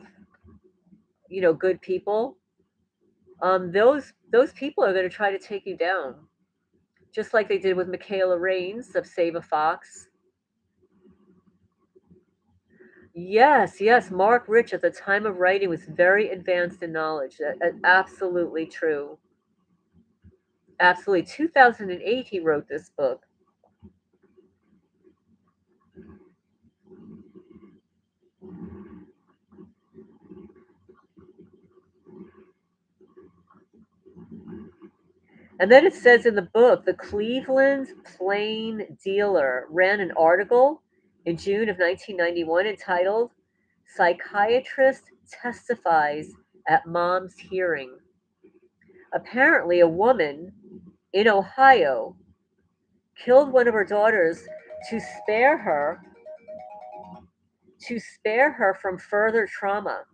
good people, those people are going to try to take you down, just like they did with Michaela Raines of Save a Fox. Yes, yes, Mark Rich at the time of writing was very advanced in knowledge. Absolutely true. Absolutely. 2008 he wrote this book. And then it says in the book, the Cleveland Plain Dealer ran an article in June of 1991 entitled Psychiatrist Testifies at Mom's Hearing. Apparently, a woman in Ohio killed one of her daughters to spare her from further trauma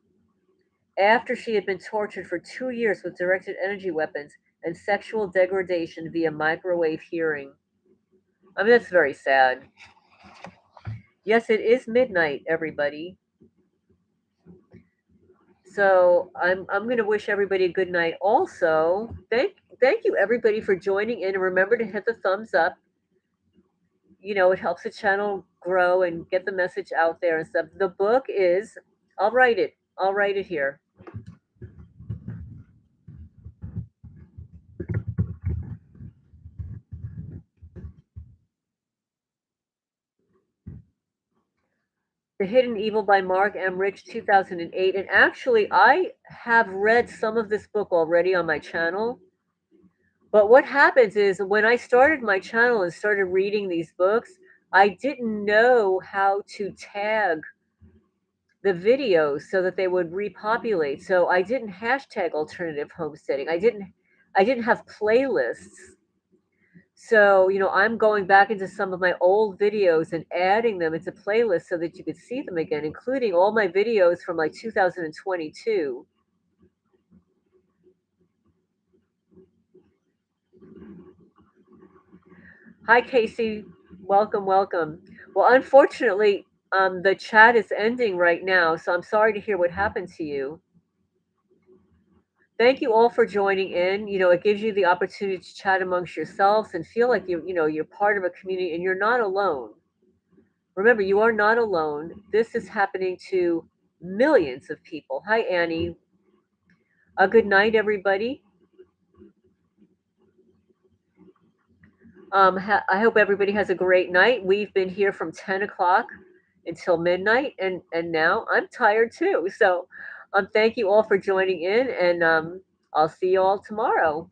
after she had been tortured for 2 years with directed energy weapons and sexual degradation via microwave hearing. I mean, that's very sad. Yes, it is midnight, everybody. So I'm going to wish everybody a good night. Also, thank you everybody for joining in, and remember to hit the thumbs up. It helps the channel grow and get the message out there and stuff. The book is, I'll write it. I'll write it here. The Hidden Evil by Mark M. Rich, 2008. And actually, I have read some of this book already on my channel. But what happens is when I started my channel and started reading these books, I didn't know how to tag the videos so that they would repopulate. So I didn't hashtag alternative homesteading. I didn't have playlists. So, I'm going back into some of my old videos and adding them into playlists so that you could see them again, including all my videos from like 2022. Hi, Casey. Welcome, welcome. Well, unfortunately, the chat is ending right now, so I'm sorry to hear what happened to you. Thank you all for joining in. It gives you the opportunity to chat amongst yourselves and feel like you're part of a community and you're not alone. Remember, you are not alone. This is happening to millions of people. Hi, Annie. A good night, everybody. I hope everybody has a great night. We've been here from 10 o'clock until midnight, and now I'm tired too. So, thank you all for joining in, and I'll see you all tomorrow.